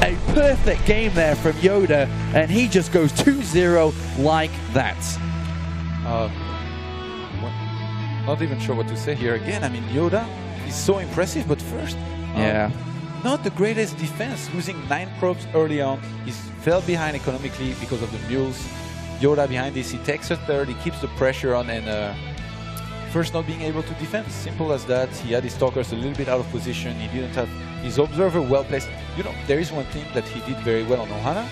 A perfect game there from YoDa, and he just goes 2-0 like that. Not even sure what to say here again. I mean, YoDa is so impressive, but First, Yeah. not the greatest defense, losing 9 probes early on. He fell behind economically because of the mules. YoDa behind this, he takes a third, he keeps the pressure on, and First not being able to defend. Simple as that. He had his Stalkers a little bit out of position. He didn't have his Observer well placed. You know, there is one thing that he did very well on Ohana,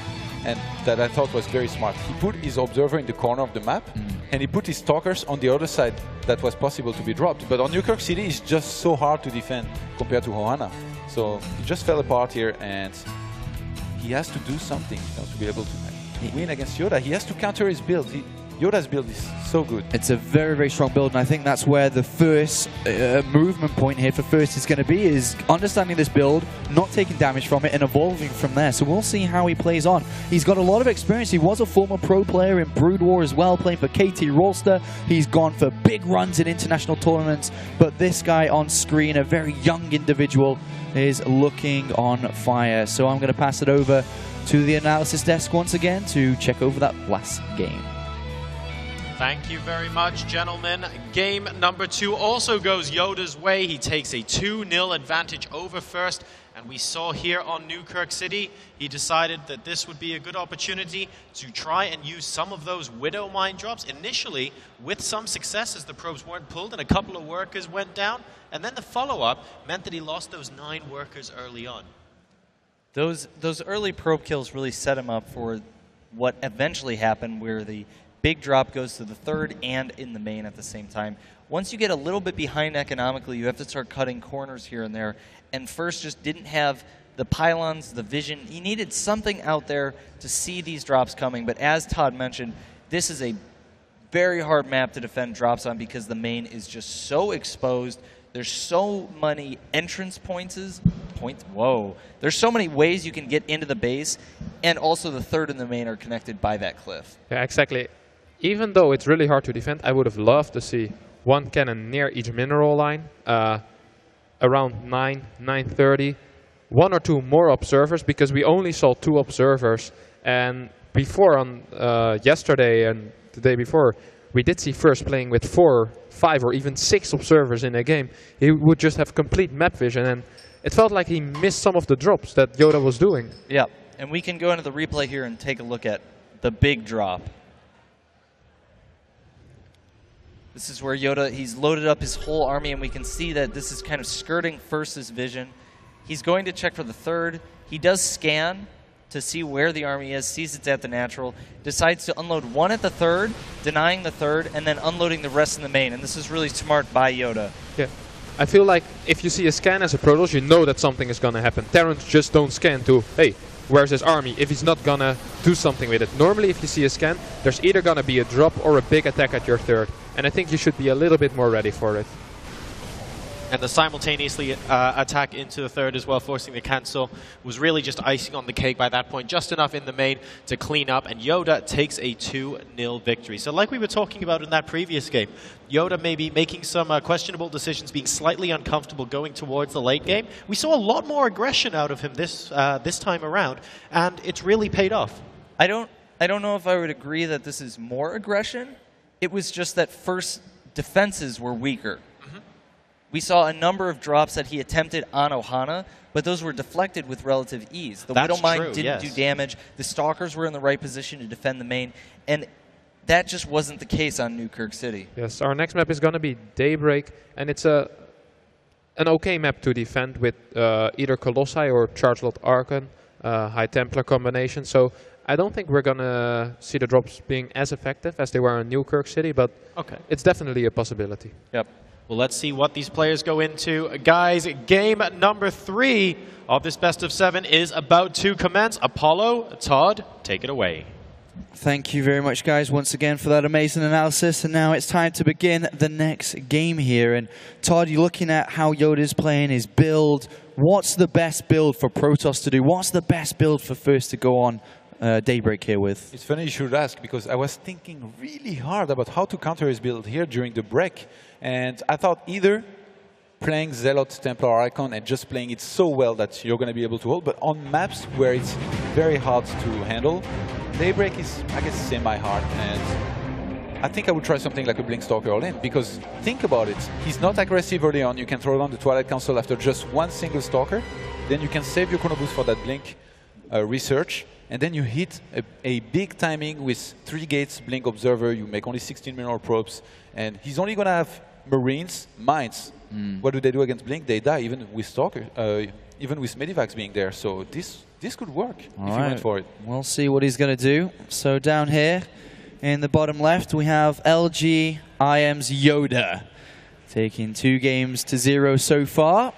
and that I thought was very smart. He put his Observer in the corner of the map, and he put his Stalkers on the other side that was possible to be dropped. But on Newkirk City, it's just so hard to defend compared to Ohana. So he just fell apart here, and he has to do something, you know, to be able to win against YoDa. He has to counter his build. YoDa's build is so good. It's a very, very strong build, and I think that's where the first movement point here for First is going to be, is understanding this build, not taking damage from it, and evolving from there. So we'll see how he plays on. He's got a lot of experience. He was a former pro player in Brood War as well, playing for KT Rolster. He's gone for big runs in international tournaments, but this guy on screen, a very young individual, is looking on fire. So I'm going to pass it over to the analysis desk once again to check over that last game. Thank you very much, gentlemen. Game number 2 also goes YoDa's way. He takes a 2-0 advantage over First. And we saw here on Newkirk City, he decided that this would be a good opportunity to try and use some of those Widow Mine drops. Initially, with some success, as the probes weren't pulled and a couple of workers went down. And then the follow-up meant that he lost those 9 workers early on. Those early probe kills really set him up for what eventually happened, where the big drop goes to the third and in the main at the same time. Once you get a little bit behind economically, you have to start cutting corners here and there. And First just didn't have the pylons, the vision. He needed something out there to see these drops coming. But as Todd mentioned, this is a very hard map to defend drops on because the main is just so exposed. There's so many entrance points. Whoa. There's so many ways you can get into the base, and also the third and the main are connected by that cliff. Yeah, exactly. Even though it's really hard to defend, I would have loved to see one cannon near each mineral line, around 9:30. 1 or 2 more observers, because we only saw 2 observers. And before, on yesterday and the day before, we did see First playing with 4, 5, or even 6 observers in a game. He would just have complete map vision, and it felt like he missed some of the drops that YoDa was doing. Yeah, and we can go into the replay here and take a look at the big drop. This is where YoDa, he's loaded up his whole army, and we can see that this is kind of skirting First's vision. He's going to check for the third. He does scan to see where the army is, sees it's at the natural, decides to unload one at the third, denying the third, and then unloading the rest in the main. And this is really smart by YoDa. Yeah. I feel like if you see a scan as a Protoss, you know that something is going to happen. Terrans just don't scan to, hey, where's his army, if he's not going to do something with it. Normally, if you see a scan, there's either going to be a drop or a big attack at your third. And I think you should be a little bit more ready for it. And the simultaneously attack into the third as well, forcing the cancel, was really just icing on the cake by that point. Just enough in the main to clean up, and YoDa takes a 2-0 victory. So like we were talking about in that previous game, YoDa maybe making some questionable decisions, being slightly uncomfortable going towards the late game. We saw a lot more aggression out of him this time around, and it's really paid off. I don't know if I would agree that this is more aggression. It was just that First defenses were weaker. We saw a number of drops that he attempted on Ohana, but those were deflected with relative ease. The Widowmine didn't do damage. The Stalkers were in the right position to defend the main, and that just wasn't the case on Newkirk City. Yes, our next map is going to be Daybreak, and it's an okay map to defend with either Colossi or Chargelot Archon, High Templar combination. So I don't think we're going to see the drops being as effective as they were in Newkirk City, but it's definitely a possibility. Yep. Well, let's see what these players go into. Guys, game number 3 of this best of 7 is about to commence. Apollo, Todd, take it away. Thank you very much, guys, once again for that amazing analysis. And now it's time to begin the next game here. And Todd, you're looking at how YoDa's playing his build. What's the best build for Protoss to do? What's the best build for First to go on Daybreak here with? It's funny you should ask, because I was thinking really hard about how to counter his build here during the break. And I thought either playing Zealot, Templar, Archon and just playing it so well that you're going to be able to hold, but on maps where it's very hard to handle, Daybreak is, I guess, semi-hard. And I think I would try something like a Blink Stalker all in, because think about it, he's not aggressive early on. You can throw down the Twilight Council after just one single Stalker, then you can save your Chrono Boost for that Blink research, and then you hit a big timing with 3 gates, Blink Observer, you make only 16 mineral probes, and he's only going to have Marines, Mines. What do they do against Blink? They die, even with Stalker, even with Medivacs being there. So this could work if you went for it. We'll see what he's going to do. So down here in the bottom left, we have LG IEM's YoDa, taking 2 games to 0 so far.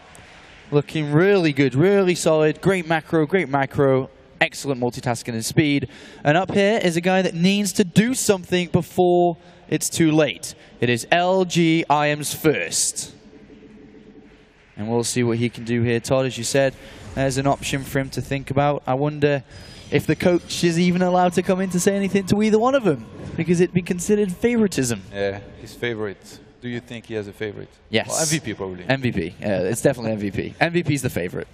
Looking really good, really solid, great macro, excellent multitasking and speed. And up here is a guy that needs to do something before it's too late. It is LG IEM's First. And we'll see what he can do here. Todd, as you said, there's an option for him to think about. I wonder if the coach is even allowed to come in to say anything to either one of them, because it'd be considered favoritism. Yeah, his favorite. Do you think he has a favorite? Yes. Well, MVP probably. MVP. It's definitely MVP. MVP's the favorite.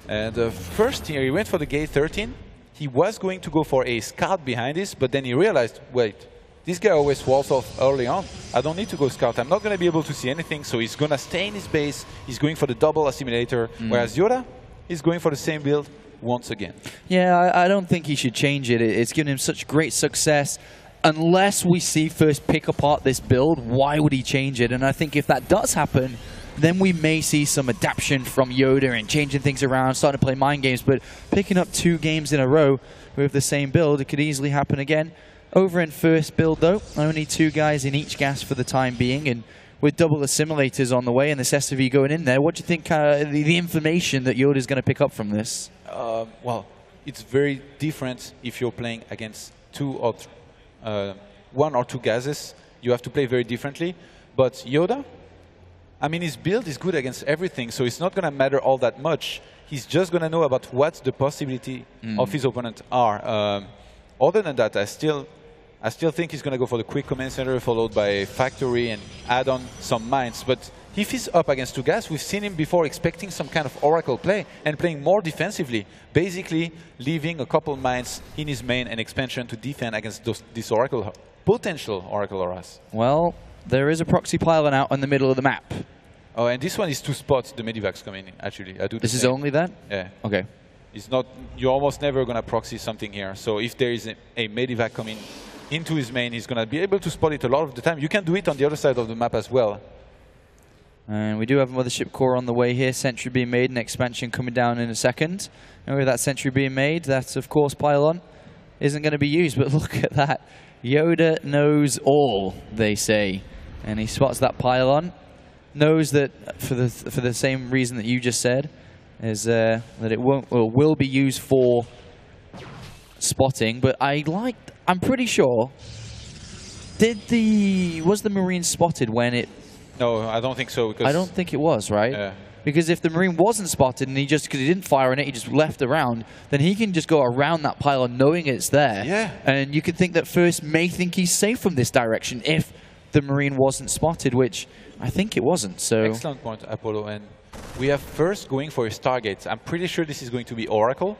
And first here, he went for the gate 13. He was going to go for a scout behind this, but then he realized, wait, this guy always walls off early on. I don't need to go scout. I'm not going to be able to see anything, so he's going to stay in his base. He's going for the double assimilator, whereas YoDa is going for the same build once again. Yeah, I don't think he should change it. It's given him such great success. Unless we see First pick apart this build, why would he change it? And I think if that does happen, then we may see some adaptation from YoDa and changing things around, starting to play mind games. But picking up 2 games in a row with the same build, it could easily happen again. Over in First build, though, only 2 guys in each gas for the time being, and with double assimilators on the way and this SCV going in there, what do you think the information that YoDa is going to pick up from this? Well, it's very different if you're playing against 1 or 2 gases. You have to play very differently. But YoDa, I mean, his build is good against everything, so it's not going to matter all that much. He's just going to know about what the possibility of his opponent are. Other than that, I still think he's going to go for the quick command center, followed by factory and add on some mines. But if he's up against 2 gas, we've seen him before expecting some kind of Oracle play and playing more defensively, basically leaving a couple mines in his main and expansion to defend against this Oracle, potential Oracle auras. Well, there is a proxy pylon out in the middle of the map. Oh, and this one is to spot the medivacs coming in, actually. I do This is only that? Yeah. Okay. It's not, you're almost never going to proxy something here. So if there is a medivac coming into his main, he's going to be able to spot it a lot of the time. You can do it on the other side of the map as well. And we do have a Mothership core on the way here. Sentry being made, and expansion coming down in a second. And with that Sentry being made, that's of course pylon isn't going to be used. But look at that. YoDa knows all, they say. And he spots that pylon. Knows that for the same reason that you just said, is that it will be used for spotting. But I'm pretty sure, was the Marine spotted when it... No, I don't think so. Because I don't think it was, right? Yeah. Because if the Marine wasn't spotted and because he didn't fire on it, he just left around, then he can just go around that pylon knowing it's there. Yeah. And you could think that First may think he's safe from this direction if the Marine wasn't spotted, which I think it wasn't. So excellent point, Apollo. And we have First going for his targets. I'm pretty sure this is going to be Oracle.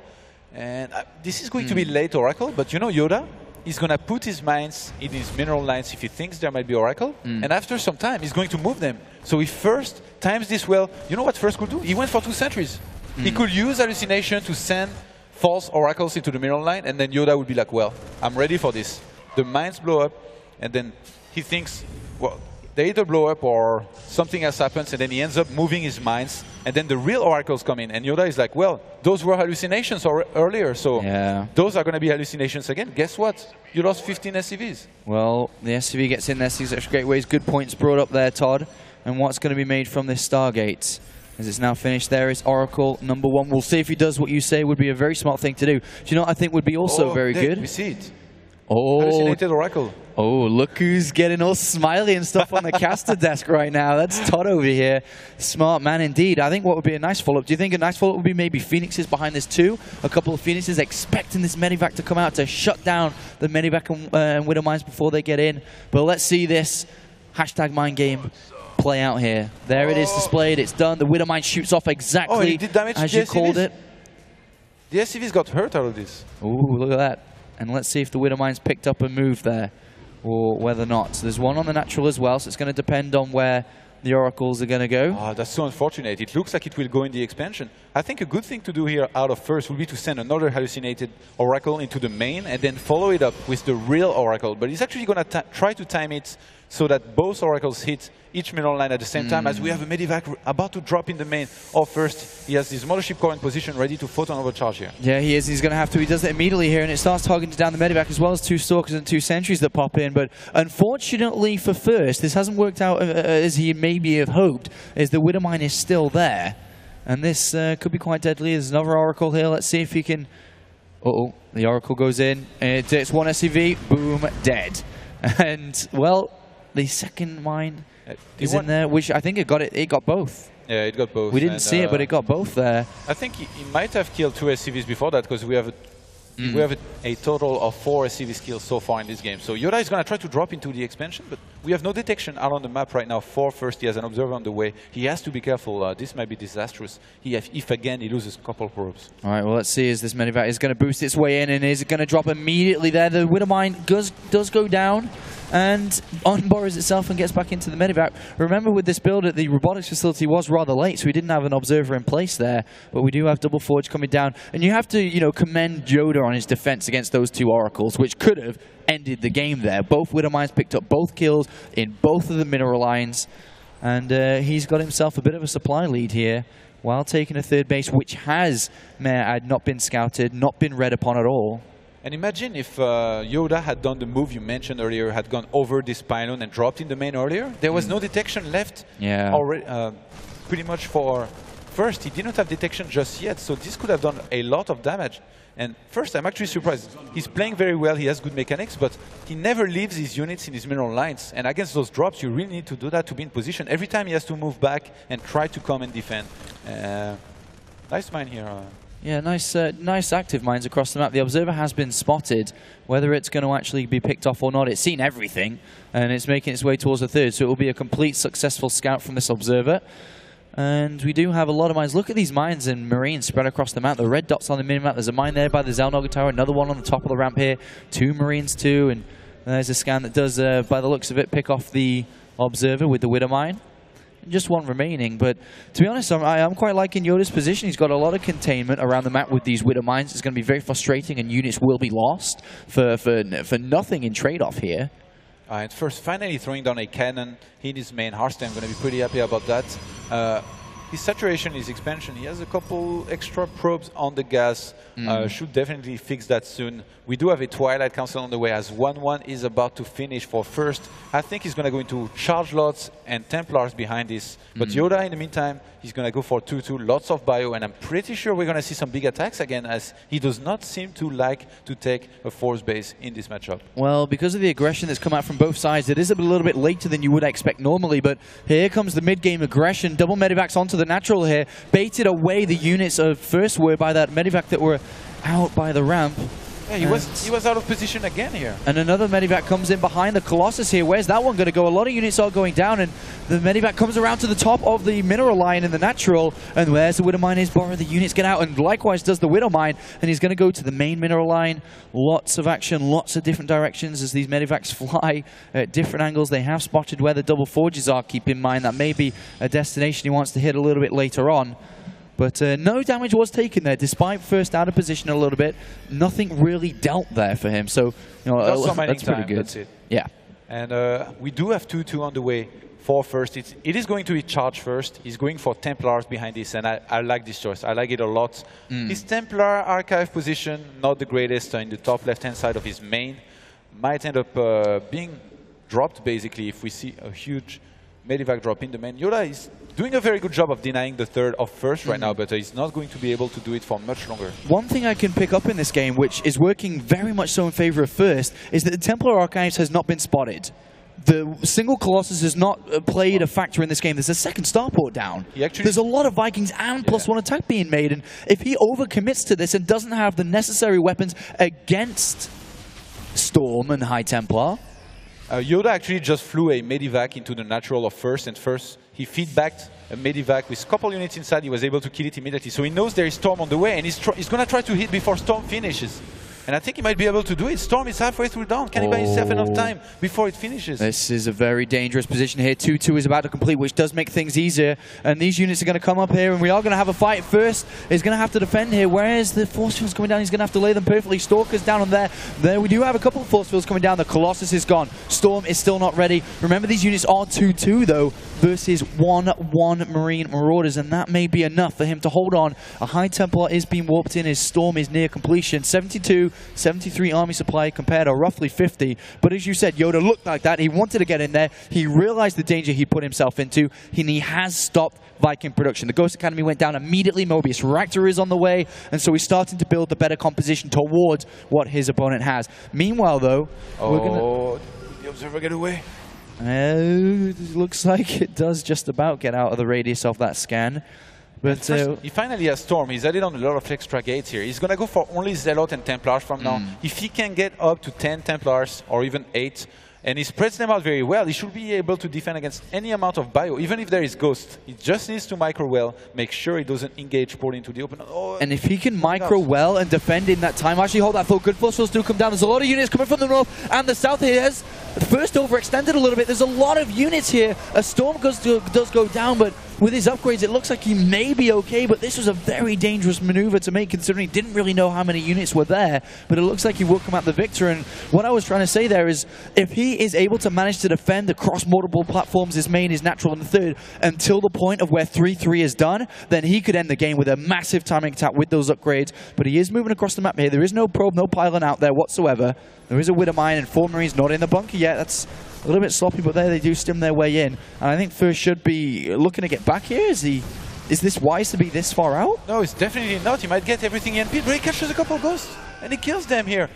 And this is going to be late Oracle, but you know YoDa? He's going to put his mines in his mineral lines if he thinks there might be Oracle. And after some time, he's going to move them. So if First times this well, you know what First could do? He went for 2 sentries. He could use hallucination to send false Oracles into the mineral line, and then YoDa would be like, well, I'm ready for this. The mines blow up, and then he thinks, well, they either blow up or something else happens, and then he ends up moving his mines, and then the real Oracles come in. And YoDa is like, well, those were hallucinations earlier, so those are going to be hallucinations again. Guess what? You lost 15 SCVs. Well, the SCV gets in there, sees extra gateways. Good points brought up there, Todd. And what's going to be made from this Stargate? As it's now finished, there is Oracle #1. We'll see if he does what you say would be a very smart thing to do. Do you know what I think would be also very good? We see it. Oh, Hallucinated Oracle. Oh, look who's getting all smiley and stuff on the caster desk right now. That's Todd over here. Smart man indeed. I think what would be a nice follow-up, do you think a nice follow-up would be maybe Phoenixes behind this too? A couple of Phoenixes expecting this Medivac to come out to shut down the Medivac and Widow Mines before they get in. But let's see this #mind game play out here. There it is displayed. It's done. The Widow Mine shoots off exactly as you called it. The SCVs got hurt out of this. Ooh, look at that. And let's see if the Widow Mine's picked up a move there, or whether not. So there's one on the natural as well, so it's going to depend on where the Oracles are going to go. Oh, that's so unfortunate. It looks like it will go in the expansion. I think a good thing to do here out of First would be to send another hallucinated Oracle into the main and then follow it up with the real Oracle. But he's actually going to try to time it so that both Oracles hit each mineral line at the same time, as we have a Medivac about to drop in the main of First. He has his Mothership core in position, ready to photon overcharge here. Yeah, he is. He's going to have to. He does it immediately here, and it starts targeting down the Medivac, as well as 2 Stalkers and 2 Sentries that pop in. But unfortunately for First, this hasn't worked out as he maybe have hoped, as the Widow Mine is still there. And this could be quite deadly. There's another Oracle here. Let's see if he can... Uh-oh, the Oracle goes in. It's one SCV. Boom, dead. And, well, the second mine is in there, which I think it got both. Yeah, it got both. We didn't see it, but it got both there. I think he might have killed 2 SCVs before that, because we have a total of 4 SCV kills so far in this game. So YoDa is going to try to drop into the expansion, but we have no detection out on the map right now for First. He has an observer on the way. He has to be careful. This might be disastrous if again he loses a couple of probes. All right, well, let's see as this Medivac is going to boost its way in, and is it going to drop immediately there? The Widow Mine does go down and unborrows itself and gets back into the Medivac. Remember, with this build, the robotics facility was rather late, so we didn't have an observer in place there, but we do have Double Forge coming down. And you have to, commend YoDa on his defense against those 2 Oracles, which could have ended the game there. Both Widow Mines picked up both kills in both of the mineral lines, and he's got himself a bit of a supply lead here while taking a 3rd base, which has, not been scouted, not been read upon at all. And imagine if YoDa had done the move you mentioned earlier, had gone over this pylon and dropped in the main earlier. There was no detection left already, pretty much for First. He didn't have detection just yet, so this could have done a lot of damage. And First, I'm actually surprised. He's playing very well, he has good mechanics, but he never leaves his units in his mineral lines. And against those drops, you really need to do that to be in position. Every time he has to move back and try to come and defend. Nice mine here. Yeah, nice active mines across the map. The observer has been spotted. Whether it's going to actually be picked off or not, it's seen everything, and it's making its way towards the 3rd. So it will be a complete successful scout from this observer. And we do have a lot of mines. Look at these mines and Marines spread across the map. The red dots on the minimap. There's a mine there by the Zalnoga Tower. Another one on the top of the ramp here. 2 Marines too. And there's a scan that does, by the looks of it, pick off the observer with the Widow Mine. just one remaining. But to be honest, I'm quite liking YoDa's position. He's got a lot of containment around the map with these Widow Mines. It's going to be very frustrating, and units will be lost for nothing in trade-off here. And first, finally throwing down a cannon in his main Hearthstone. I'm going to be pretty happy about that. His saturation, his expansion, he has a couple extra probes on the gas. Should definitely fix that soon. We do have a Twilight Council on the way as 1-1 is about to finish for first. I think he's going to go into Charge Lots and Templars behind this. But YoDa, in the meantime, he's going to go for 2-2, lots of bio, and I'm pretty sure we're going to see some big attacks again, as he does not seem to like to take a force base in this matchup. Well, because of the aggression that's come out from both sides, it is a little bit later than you would expect normally, but here comes the mid-game aggression. Double Medivacs onto the natural here, baited away the units of first were by that Medivac that were out by the ramp. Yeah, he was out of position again here. And another Medivac comes in behind the Colossus here. Where's that one going to go? A lot of units are going down, and the Medivac comes around to the top of the mineral line in the natural. And where's the Widow Mine is? Borrow the units get out, and likewise does the Widow Mine. And he's going to go to the main mineral line. Lots of action, lots of different directions as these Medivacs fly at different angles. They have spotted where the double forges are. Keep in mind that may be a destination he wants to hit a little bit later on. But no damage was taken there, despite first out of position a little bit. Nothing really dealt there for him, so you know, that's pretty good. That's it. Yeah. And we do have 2-2 on the way for first. It is going to be charge first. He's going for Templars behind this, and I like this choice. I like it a lot. His Templar archive position, not the greatest, in the top left-hand side of his main. Might end up being dropped, basically, if we see a huge Medivac drop in the main. YoDa is doing a very good job of denying the third of first right now, but he's not going to be able to do it for much longer. One thing I can pick up in this game, which is working very much so in favor of first, is that the Templar Archives has not been spotted. The single Colossus has not played a factor in this game. There's a second starport down. There's a lot of Vikings and +1 attack being made, and if he overcommits to this and doesn't have the necessary weapons against Storm and High Templar... YoDa actually just flew a Medivac into the natural of first, and first he feedbacked a Medivac with a couple units inside. He was able to kill it immediately. So he knows there is Storm on the way, and he's going to try to hit before Storm finishes. And I think he might be able to do it. Storm is halfway through down. Can he buy himself enough time before it finishes? This is a very dangerous position here. 2-2 is about to complete, which does make things easier. And these units are going to come up here, and we are going to have a fight first. He's going to have to defend here. Where's the force fields coming down? He's going to have to lay them perfectly. Stalker's down on there. There we do have a couple of force fields coming down. The Colossus is gone. Storm is still not ready. Remember, these units are 2-2, though, versus 1-1 Marine Marauders, and that may be enough for him to hold on. A High Templar is being warped in. His Storm is near completion. 72, 73 army supply compared to roughly 50. But as you said, YoDa looked like that. He wanted to get in there. He realized the danger he put himself into, and he has stopped Viking production. The Ghost Academy went down immediately. Mobius Reactor is on the way, and so he's starting to build the better composition towards what his opponent has. Meanwhile, though, we're gonna... Did the Observer get away? It looks like it does just about get out of the radius of that scan. But first, he finally has Storm. He's added on a lot of extra gates here. He's going to go for only Zealot and Templars from now. If he can get up to 10 Templars or even 8, and he spreads them out very well, he should be able to defend against any amount of bio, even if there is Ghost. He just needs to micro-well, make sure he doesn't engage Port into the open. And if he can micro-well and defend in that time, actually hold that thought, good force fields do come down. There's a lot of units coming from the north and the south here. As first overextended a little bit. There's a lot of units here. A Storm does go down, but with his upgrades, it looks like he may be okay, but this was a very dangerous maneuver to make, considering he didn't really know how many units were there, but it looks like he will come out the victor. And what I was trying to say there is, if he is able to manage to defend across multiple platforms, his main, his natural, and the third, until the point of where 3-3 is done, then he could end the game with a massive timing attack with those upgrades. But he is moving across the map here. There is no probe, no pylon out there whatsoever. There is a Widow Mine and 4 Marines not in the bunker yet. That's a little bit sloppy, but there they do stim their way in. And I think First should be looking to get back here. Is this wise to be this far out? No, it's definitely not. He might get everything in NP, but he catches a couple of Ghosts, and he kills them here.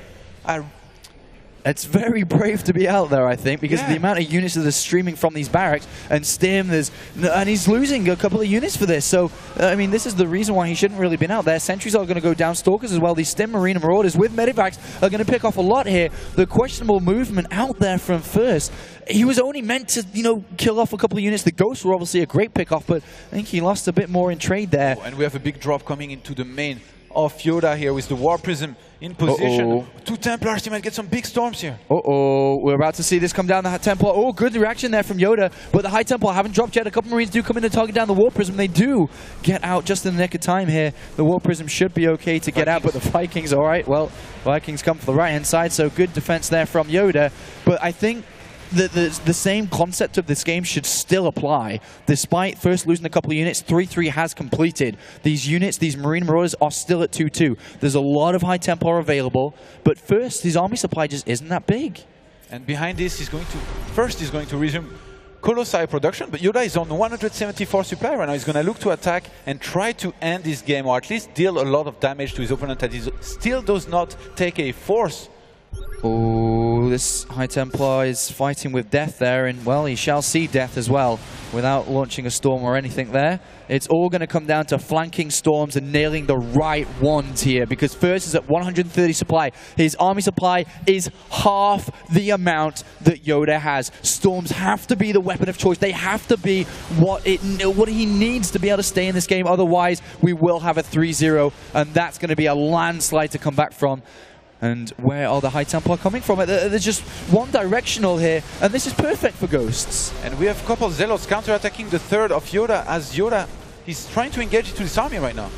It's very brave to be out there, I think, because of the amount of units that are streaming from these barracks, and Stim, and he's losing a couple of units for this. So, I mean, this is the reason why he shouldn't really been out there. Sentries are going to go down, Stalkers as well. These Stim Marine Marauders with Medivacs are going to pick off a lot here. The questionable movement out there from First. He was only meant to, you know, kill off a couple of units. The Ghosts were obviously a great pick-off, but I think he lost a bit more in trade there. And we have a big drop coming into the main of YoDa here with the War Prism in position. Two Templars, he might get some big storms here. We're about to see this come down the Templar. Good reaction there from YoDa, but the High Templar haven't dropped yet. A couple Marines do come in to target down the War Prism. They do get out just in the nick of time here. The War Prism should be okay to get out, but the Vikings, all right, well, Vikings come for the right-hand side, so good defense there from YoDa. But I think the same concept of this game should still apply. Despite first losing a couple of units, 3-3 has completed. These units, these Marine Marauders, are still at 2-2. There's a lot of High Templar available, but first, his army supply just isn't that big. And behind this, he's going to resume Colossi production, but YoDa is on 174 supply right now. He's going to look to attack and try to end this game, or at least deal a lot of damage to his opponent that he still does not take a force. This High Templar is fighting with death there, and well, he shall see death as well without launching a storm or anything there. It's all going to come down to flanking storms and nailing the right ones here, because first is at 130 supply. His army supply is half the amount that YoDa has. Storms have to be the weapon of choice. They have to be what he needs to be able to stay in this game. Otherwise, we will have a 3-0, and that's going to be a landslide to come back from. And where are the High Templar coming from? They're just one-directional here, and this is perfect for Ghosts. And we have a couple of Zealots counter-attacking the third of YoDa, as YoDa is trying to engage into this army right now.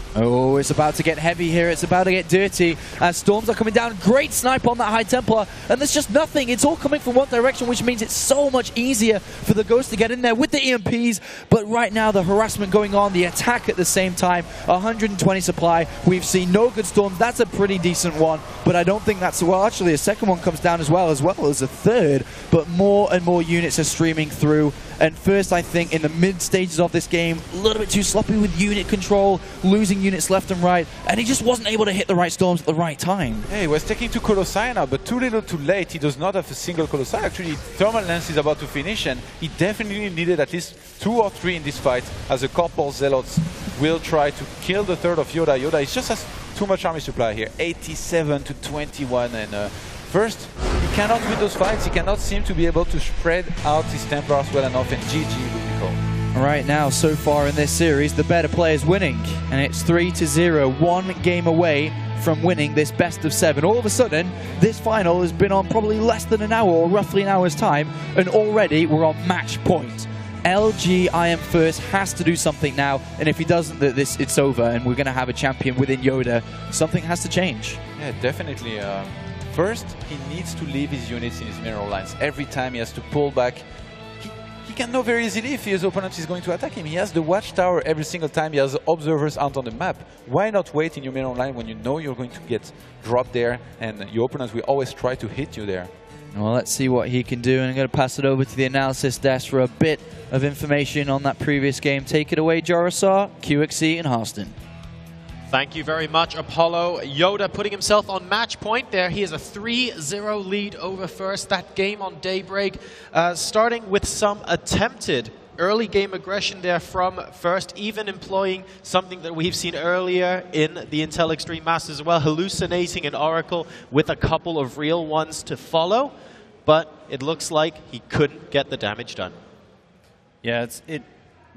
It's about to get heavy here. It's about to get dirty as storms are coming down. Great snipe on that High Templar, and there's just nothing. It's all coming from one direction, which means it's so much easier for the Ghost to get in there with the EMPs. But right now, the harassment going on, the attack at the same time, 120 supply. We've seen no good storms. That's a pretty decent one, but I don't think that's, well, actually, a second one comes down as well as a third. But more and more units are streaming through. And first, I think, in the mid stages of this game, a little bit too sloppy with unit control, losing units left and right, and he just wasn't able to hit the right storms at the right time. Yeah, he was taking two Colossi now, but too little too late. He does not have a single Colossi. Actually, Thermal Lance is about to finish, and he definitely needed at least 2 or 3 in this fight, as the Corporal Zealots will try to kill the third of YoDa. YoDa is just has too much army supply here, 87 to 21, and first, he cannot win those fights. He cannot seem to be able to spread out his Templars well enough, and GG would be called. Right now, so far in this series, the better player is winning, and it's 3-0, 1 game away from winning this best of 7. All of a sudden, this final has been on probably less than an hour, or roughly an hour's time, and already we're on match point. LG IEM First has to do something now, and if he doesn't, it's over, and we're going to have a champion within YoDa. Something has to change. Yeah, definitely. First, he needs to leave his units in his mineral lines. Every time he has to pull back. He can know very easily if his opponent is going to attack him. He has the watchtower every single time he has observers out on the map. Why not wait in your mineral line when you know you're going to get dropped there, and your opponent will always try to hit you there? Well, let's see what he can do, and I'm going to pass it over to the analysis desk for a bit of information on that previous game. Take it away, Jorisar, QXC, and Harston. Thank you very much, Apollo. YoDa putting himself on match point there. He has a 3-0 lead over First. That game on Daybreak, starting with some attempted early game aggression there from First, even employing something that we've seen earlier in the Intel Extreme Masters as well, hallucinating an Oracle with a couple of real ones to follow. But it looks like he couldn't get the damage done. Yeah,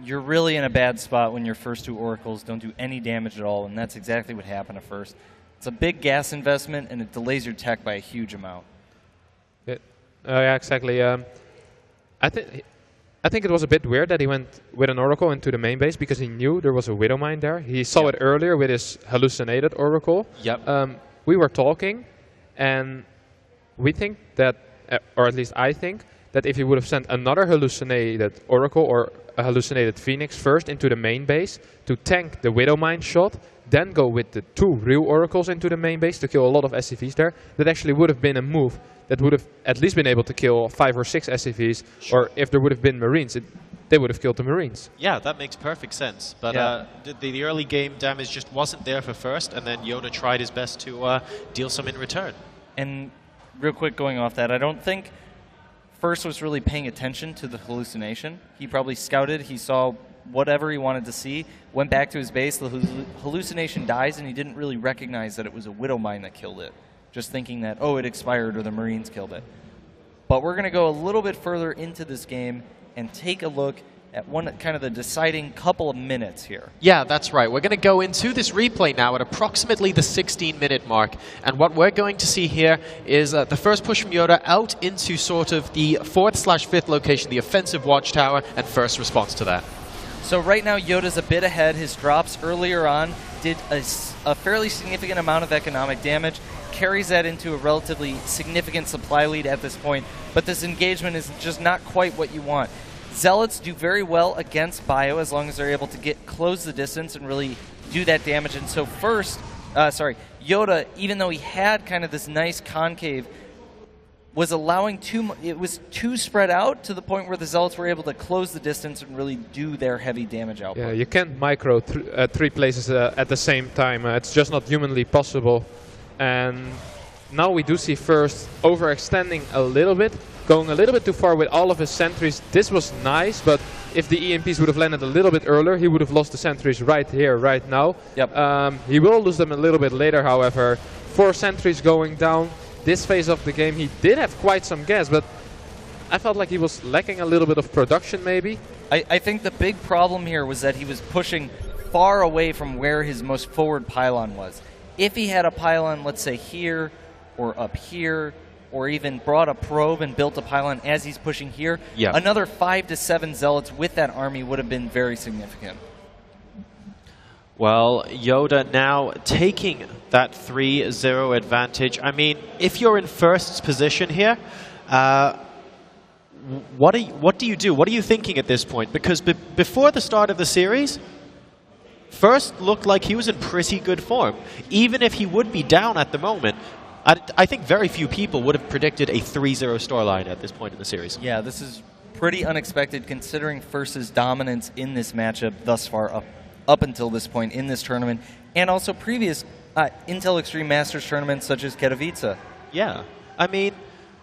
you're really in a bad spot when your first 2 Oracles don't do any damage at all, and that's exactly what happened at First. It's a big gas investment, and it delays your tech by a huge amount. Yeah, exactly. I think it was a bit weird that he went with an Oracle into the main base, because he knew there was a Widowmine there. He saw it earlier with his hallucinated Oracle. Yep. We were talking, and we think that, or at least I think, that if he would have sent another hallucinated Oracle or a hallucinated Phoenix first into the main base to tank the Widowmine shot, then go with the 2 real Oracles into the main base to kill a lot of SCVs there, that actually would have been a move that would have at least been able to kill 5 or 6 SCVs, or if there would have been Marines, they would have killed the Marines. Yeah, that makes perfect sense. But the early game damage just wasn't there for First, and then YoDa tried his best to deal some in return. And real quick, going off that, I don't think First was really paying attention to the hallucination. He probably scouted, he saw whatever he wanted to see, went back to his base, the hallucination dies, and he didn't really recognize that it was a Widowmine that killed it, just thinking that, oh, it expired or the Marines killed it. But we're going to go a little bit further into this game and take a look at kind of the deciding couple of minutes here. Yeah, that's right. We're going to go into this replay now at approximately the 16-minute mark. And what we're going to see here is the first push from YoDa out into sort of the 4th/5th location, the offensive watchtower, and first response to that. So right now, YoDa's a bit ahead. His drops earlier on did a fairly significant amount of economic damage, carries that into a relatively significant supply lead at this point, but this engagement is just not quite what you want. Zealots do very well against Bio as long as they're able to close the distance and really do that damage. And so YoDa, even though he had kind of this nice concave, was allowing it was too spread out to the point where the Zealots were able to close the distance and really do their heavy damage output. Yeah, you can't micro 3 places at the same time. It's just not humanly possible. And now we do see First overextending a little bit, going a little bit too far with all of his sentries. This was nice, but if the EMPs would have landed a little bit earlier, he would have lost the sentries right here, right now. Yep. He will lose them a little bit later, however. 4 sentries going down. This phase of the game, he did have quite some gas, but I felt like he was lacking a little bit of production, maybe. I think the big problem here was that he was pushing far away from where his most forward pylon was. If he had a pylon, let's say here, or up here, or even brought a probe and built a pylon as he's pushing here, another 5 to 7 Zealots with that army would have been very significant. Well, YoDa now taking that 3-0 advantage. I mean, if you're in First's position here, what do you do? What are you thinking at this point? Because before the start of the series, First looked like he was in pretty good form. Even if he would be down at the moment, I think very few people would have predicted a 3-0 storyline at this point in the series. Yeah, this is pretty unexpected considering First's dominance in this matchup thus far up until this point in this tournament, and also previous Intel Extreme Masters tournaments such as Katowice. Yeah, I mean,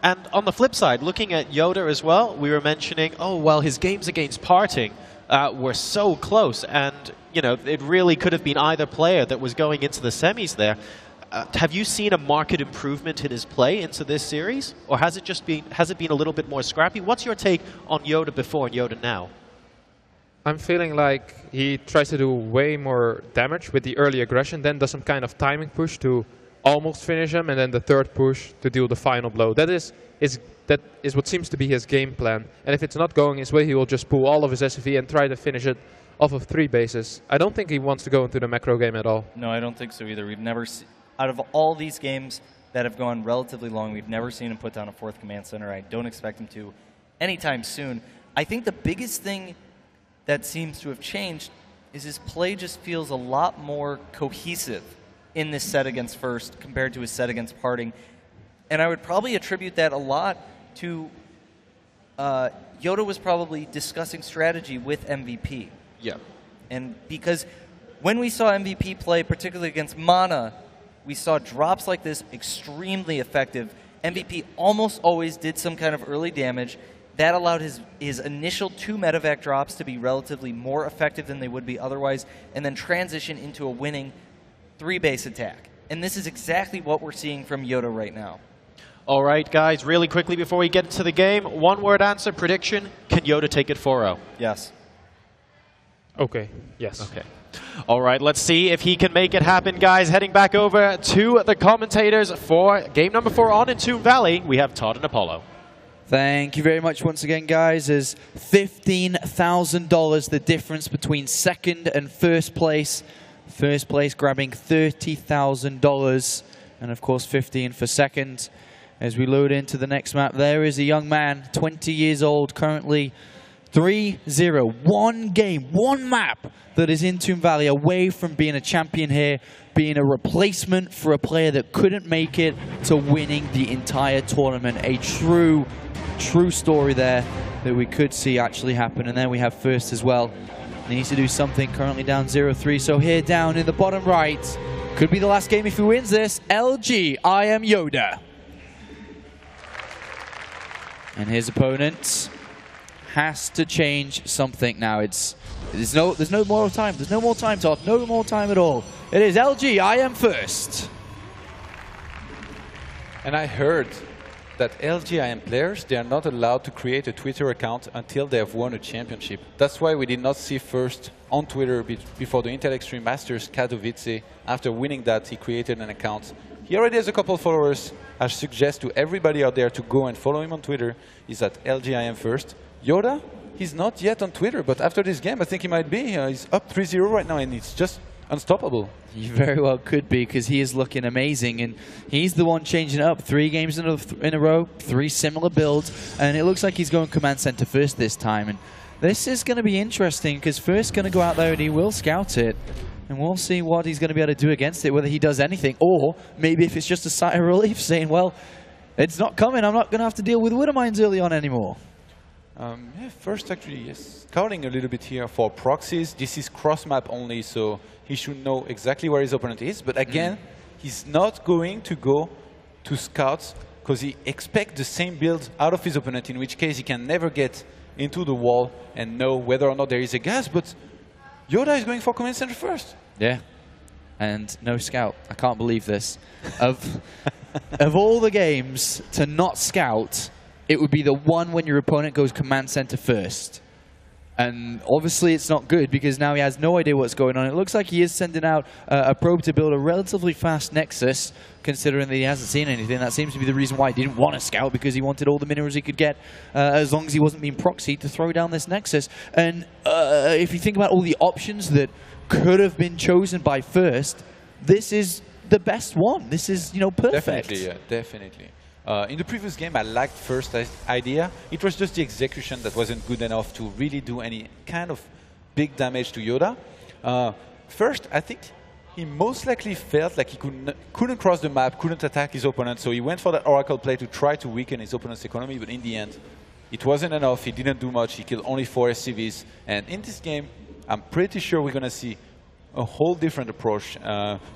and on the flip side, looking at YoDa as well, we were mentioning, oh, well, his games against Parting were so close, and, you know, it really could have been either player that was going into the semis there. Have you seen a marked improvement in his play into this series, or has it been a little bit more scrappy? What's your take on YoDa before and YoDa now? I'm feeling like he tries to do way more damage with the early aggression, then does some kind of timing push to almost finish him, and then the third push to deal the final blow. That is what seems to be his game plan. And if it's not going his way, he will just pull all of his SCV and try to finish it off of 3 bases. I don't think he wants to go into the macro game at all. No, I don't think so either. We've never out of all these games that have gone relatively long, we've never seen him put down a 4th command center. I don't expect him to anytime soon. I think the biggest thing that seems to have changed is his play just feels a lot more cohesive in this set against First compared to his set against Parting. And I would probably attribute that a lot to YoDa was probably discussing strategy with MVP. Yeah. And because when we saw MVP play, particularly against Mana, we saw drops like this extremely effective. MVP almost always did some kind of early damage. That allowed his initial 2 medevac drops to be relatively more effective than they would be otherwise, and then transition into a winning 3-base attack. And this is exactly what we're seeing from YoDa right now. All right, guys, really quickly before we get into the game, one-word answer, prediction, can YoDa take it 4-0? Yes. Okay, yes. Okay. All right, let's see if he can make it happen, guys. Heading back over to the commentators for game number 4 on Entomb Valley, we have Todd and Apollo. Thank you very much once again, guys. Is $15,000 the difference between second and first place? First place grabbing $30,000, and of course 15 for second. As we load into the next map, there is a young man, 20 years old, currently 3-0. One game, one map that is Entomb Valley away from being a champion here, being a replacement for a player that couldn't make it to winning the entire tournament. A true story there that we could see actually happen. And then we have First as well. He needs to do something, currently down 0-3. So here down in the bottom right, could be the last game if he wins this. LG, IEM YoDa. And his opponent has to change something now. There's no more time. There's no more time, Todd. No more time at all. It is LG, IEM First. And I heard that LGIM players, they are not allowed to create a Twitter account until they have won a championship. That's why we did not see first on Twitter before the Intel Extreme Masters Katowice. After winning that, he created an account. He already has a couple of followers. I suggest to everybody out there to go and follow him on Twitter. He's at LGIM first. YoDa, he's not yet on Twitter, but after this game, I think he might be. He's up 3-0 right now, and it's just unstoppable. He very well could be, because he is looking amazing, and he's the one changing it up. 3 games in a row, 3 similar builds, and it looks like he's going command center first this time. And this is going to be interesting, because first going to go out there and he will scout it, and we'll see what he's going to be able to do against it, whether he does anything, or maybe if it's just a sigh of relief, saying, well, it's not coming, I'm not going to have to deal with Widow Mines early on anymore. Yeah, first actually, yes, scouting a little bit here for proxies. This is cross-map only, so he should know exactly where his opponent is. But again, he's not going to go to scouts because he expects the same build out of his opponent, in which case he can never get into the wall and know whether or not there is a gas. But YoDa is going for command center first. Yeah, and no scout. I can't believe this. Of all the games to not scout, it would be the one when your opponent goes command center first. And obviously it's not good, because now he has no idea what's going on. It looks like he is sending out a probe to build a relatively fast Nexus, considering that he hasn't seen anything. That seems to be the reason why he didn't want to scout, because he wanted all the minerals he could get, as long as he wasn't being proxied, to throw down this Nexus. And if you think about all the options that could have been chosen by first, this is the best one. This is, you know, perfect. Definitely, yeah, definitely. In the previous game, I liked first idea. It was just the execution that wasn't good enough to really do any kind of big damage to YoDa. First, I think he most likely felt like he couldn't cross the map, couldn't attack his opponent, so he went for that Oracle play to try to weaken his opponent's economy, but in the end, it wasn't enough. He didn't do much. He killed only 4 SCVs. And in this game, I'm pretty sure we're going to see a whole different approach.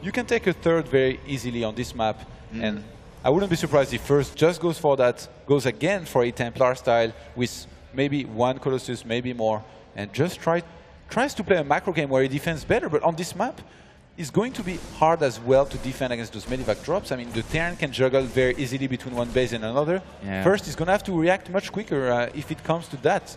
You can take a third very easily on this map, and I wouldn't be surprised if first just goes for that, goes again for a Templar style with maybe 1 Colossus, maybe more, and just tries to play a macro game where he defends better. But on this map, it's going to be hard as well to defend against those Medivac drops. I mean, the Terran can juggle very easily between one base and another. Yeah. First, he's going to have to react much quicker if it comes to that.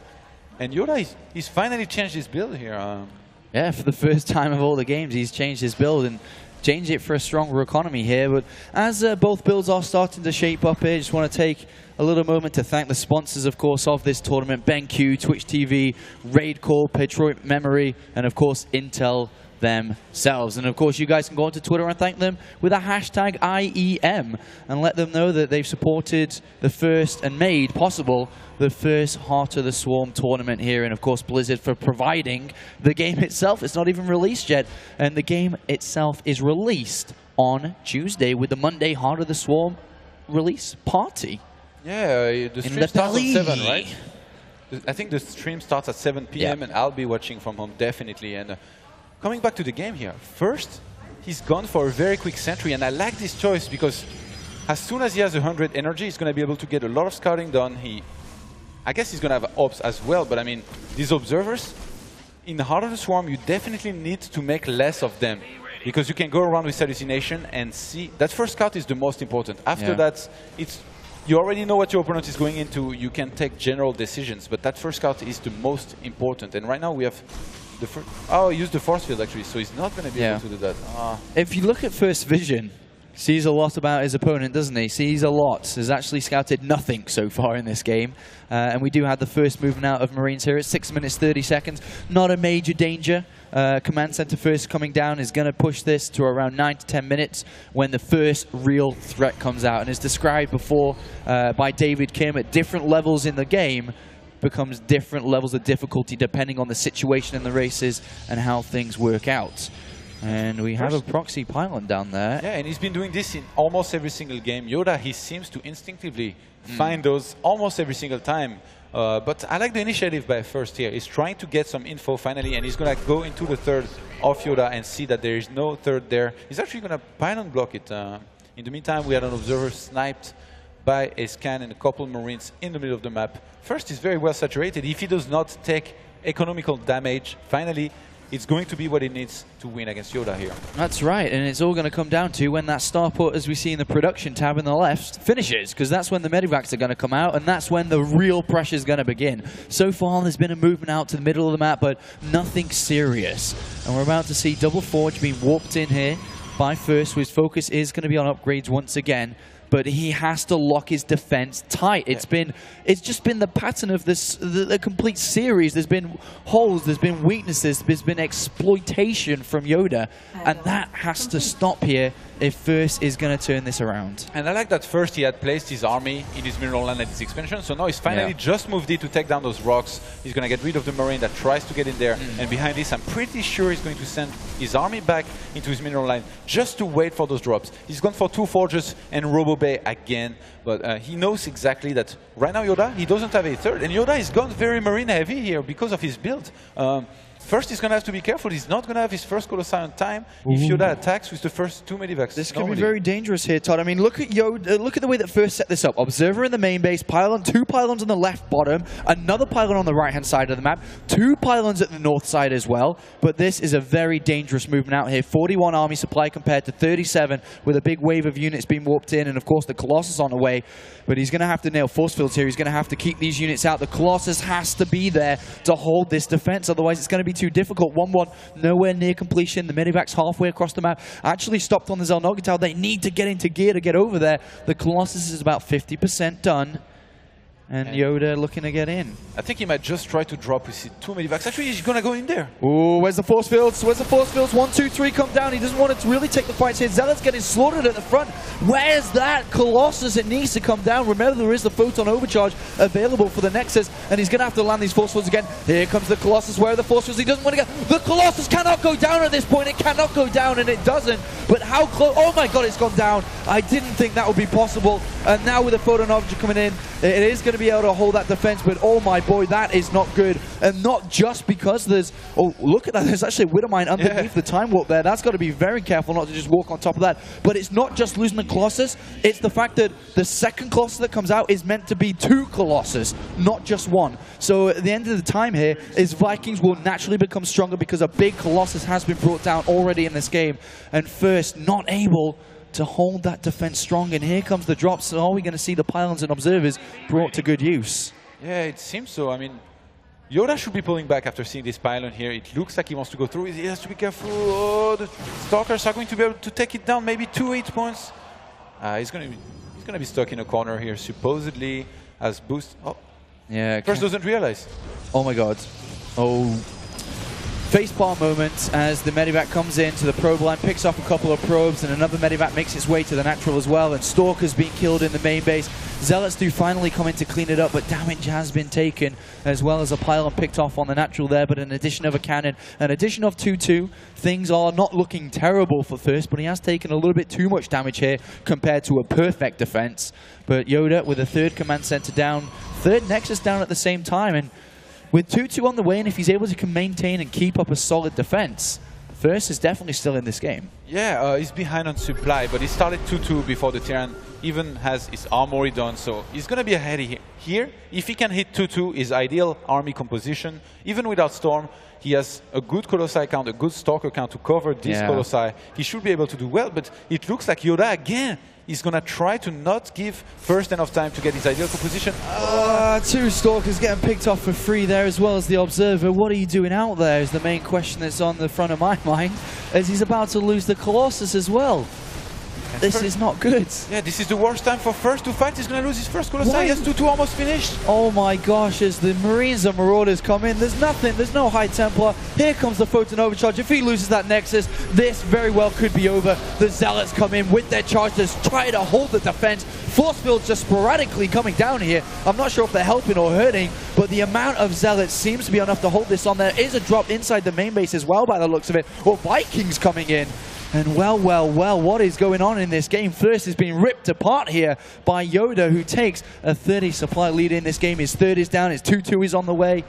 And YoDa, he's finally changed his build here. Yeah, for the first time of all the games, he's changed his build and changed it for a stronger economy here. But as both builds are starting to shape up here, I just want to take a little moment to thank the sponsors, of course, of this tournament: BenQ, Twitch TV, Raidcore, Patriot Memory, and of course Intel themselves. And of course, you guys can go onto Twitter and thank them with a hashtag IEM and let them know that they've supported the first and made possible the first Heart of the Swarm tournament here. And of course, Blizzard for providing the game itself. It's not even released yet, and the game itself is released on Tuesday with the Monday Heart of the Swarm release party. Yeah, the stream starts at 7, right? I think the stream starts at 7 p.m. and I'll be watching from home, definitely. And coming back to the game here, first, he's gone for a very quick sentry, and I like this choice because as soon as he has 100 energy, he's going to be able to get a lot of scouting done. I guess he's going to have ops as well, but I mean, these observers, in the Heart of the Swarm, you definitely need to make less of them, because you can go around with hallucination and see. That first scout is the most important. After that, you already know what your opponent is going into. You can take general decisions, but that first scout is the most important. And right now we have the first. Oh, he used the force field actually, so he's not going to be able to do that. If you look at first vision, sees a lot about his opponent, doesn't he? Sees a lot. Has actually scouted nothing so far in this game. And we do have the first movement out of Marines here at 6 minutes 30 seconds. Not a major danger. Command center first coming down is going to push this to around 9 to 10 minutes when the first real threat comes out. And as described before by David Kim, at different levels in the game becomes different levels of difficulty depending on the situation in the races and how things work out. And we have a proxy pylon down there. Yeah, and he's been doing this in almost every single game. YoDa, he seems to instinctively find those almost every single time. But I like the initiative by first here. He's trying to get some info finally, and he's going to go into the third of YoDa and see that there is no third there. He's actually going to pylon block it. In the meantime, we had an observer sniped by a scan and a couple Marines in the middle of the map. First, he's very well saturated. If he does not take economical damage, finally, it's going to be what it needs to win against YoDa here. That's right, and it's all going to come down to when that starport, as we see in the production tab in the left, finishes, because that's when the medivacs are going to come out, and that's when the real pressure is going to begin. So far, there's been a movement out to the middle of the map, but nothing serious. And we're about to see Double Forge being warped in here by First, whose focus is going to be on upgrades once again. But he has to lock his defense tight. It's just been the pattern of this, the complete series. There's been holes, there's been weaknesses, there's been exploitation from YoDa, and that has to stop here if First is going to turn this around. And I like that first he had placed his army in his mineral land at his expansion, so now he's finally just moved it to take down those rocks. He's going to get rid of the Marine that tries to get in there, and behind this I'm pretty sure he's going to send his army back into his mineral line just to wait for those drops. He's gone for 2 forges and Robo Bay again, but he knows exactly that right now YoDa, he doesn't have a third, and YoDa is gone very Marine heavy here because of his build. First, he's going to have to be careful. He's not going to have his first Colossi on time if YoDa attacks with the first 2 medivacs. This could be very dangerous here, Todd. I mean, look at YoDa. Look at the way that First set this up. Observer in the main base, pylon, 2 pylons on the left bottom, another pylon on the right-hand side of the map, 2 pylons at the north side as well. But this is a very dangerous movement out here. 41 army supply compared to 37, with a big wave of units being warped in, and of course the Colossus on the way. But he's going to have to nail force fields here. He's going to have to keep these units out. The Colossus has to be there to hold this defense, otherwise it's going to be too difficult. 1-1, nowhere near completion. The medivac's halfway across the map. Actually stopped on the Xel'Naga Tower. They need to get into gear to get over there. The Colossus is about 50% done. And YoDa looking to get in. I think he might just try to drop with his 2 medivacs. Actually, he's going to go in there. Ooh, where's the force fields? Where's the force fields? 1, 2, 3 come down. He doesn't want to really take the fights here. Zealot's getting slaughtered at the front. Where's that Colossus? It needs to come down. Remember, there is the photon overcharge available for the Nexus, and he's going to have to land these force fields again. Here comes the Colossus. Where are the force fields? He doesn't want to go. The Colossus cannot go down at this point. It cannot go down, and it doesn't. But how close? Oh my God, it's gone down. I didn't think that would be possible. And now with the photon overcharge coming in, it is going to be able to hold that defense, but oh my boy, that is not good. And not just because there's, oh, look at that, there's actually a Widow Mine underneath the Time Warp there. That's got to be very careful not to just walk on top of that. But it's not just losing the Colossus, it's the fact that the second Colossus that comes out is meant to be 2 Colossus, not just 1. So at the end of the time here, is Vikings will naturally become stronger because a big Colossus has been brought down already in this game. And First, not able to hold that defense strong, and here comes the drops. So are we going to see the pylons and observers brought to good use? Yeah, it seems so. I mean, YoDa should be pulling back after seeing this pylon here. It looks like he wants to go through. He has to be careful. Oh, the Stalkers are going to be able to take it down. Maybe 2 8 points. He's going to be stuck in a corner here, supposedly as boost. Oh, yeah. First doesn't realize. Oh my God. Oh. Facepalm moment as the medivac comes into the probe line, picks off a couple of probes, and another medivac makes its way to the natural as well, and Stalker's being killed in the main base. Zealots do finally come in to clean it up, but damage has been taken, as well as a pylon picked off on the natural there, but an addition of a cannon, an addition of 2-2. Things are not looking terrible for First, but he has taken a little bit too much damage here compared to a perfect defense. But YoDa with a 3rd command center down, 3rd Nexus down at the same time, and with 2-2 on the way, and if he's able to maintain and keep up a solid defense, First is definitely still in this game. Yeah, he's behind on supply, but he started 2-2 before the Terran even has his armory done, so he's going to be ahead here. If he can hit 2-2, his ideal army composition, even without Storm, he has a good Colossi count, a good Stalker count to cover this Colossi. He should be able to do well, but it looks like YoDa again is going to try to not give First enough time to get his ideal composition. 2 Stalkers getting picked off for free there, as well as the Observer. What are you doing out there is the main question that's on the front of my mind, as he's about to lose the Colossus as well. This is not good. Yeah, this is the worst time for First to fight. He's going to lose his first Colossi. He has 2-2 almost finished. Oh my gosh, as the Marines and Marauders come in, there's nothing, there's no High Templar. Here comes the Photon Overcharge. If he loses that Nexus, this very well could be over. The Zealots come in with their charges, try to hold the defense. Force fields just sporadically coming down here. I'm not sure if they're helping or hurting, but the amount of Zealots seems to be enough to hold this on. There is a drop inside the main base as well by the looks of it. Or Vikings coming in. And well, what is going on in this game? First is being ripped apart here by YoDa, who takes a 30 supply lead in this game. His 3rd is down, his 2-2 is on the way.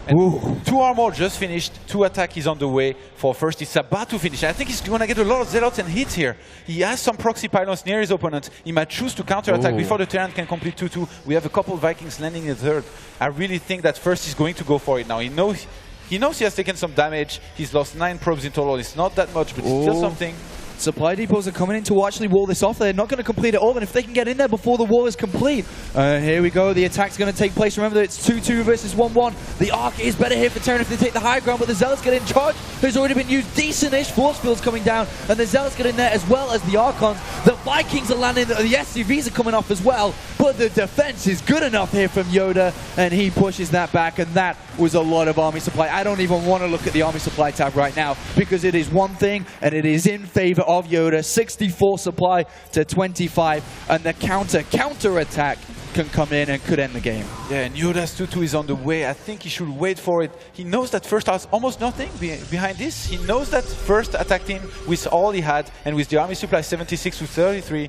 And 2 armor just finished, 2 attack is on the way for First. It's about to finish. I think he's going to get a lot of Zealots and hits here. He has some proxy pylons near his opponent. He might choose to counter-attack before the Terran can complete 2-2. We have a couple of Vikings landing in the 3rd. I really think that First is going to go for it now. He knows He knows he has taken some damage. He's lost 9 probes in total. It's not that much, but it's still something. Supply depots are coming in to actually wall this off. They're not going to complete it all, and if they can get in there before the wall is complete. Here we go. The attack's going to take place. Remember, it's 2-2 versus 1-1. The Arc is better here for Terran if they take the high ground, but the Zealots get in charge. Who's already been used. Decent-ish force fields coming down, and the Zealots get in there as well as the Archons. The Vikings are landing. The SCVs are coming off as well, but the defense is good enough here from YoDa, and he pushes that back, and that was a lot of army supply. I don't even want to look at the army supply tab right now because it is one thing, and it is in favor of YoDa. 64 supply to 25, and the counter attack can come in and could end the game. Yeah, and YoDa's 2-2 is on the way. I think he should wait for it. He knows that first has almost nothing behind this. He knows that first attacked him with all he had, and with the army supply 76 to 33,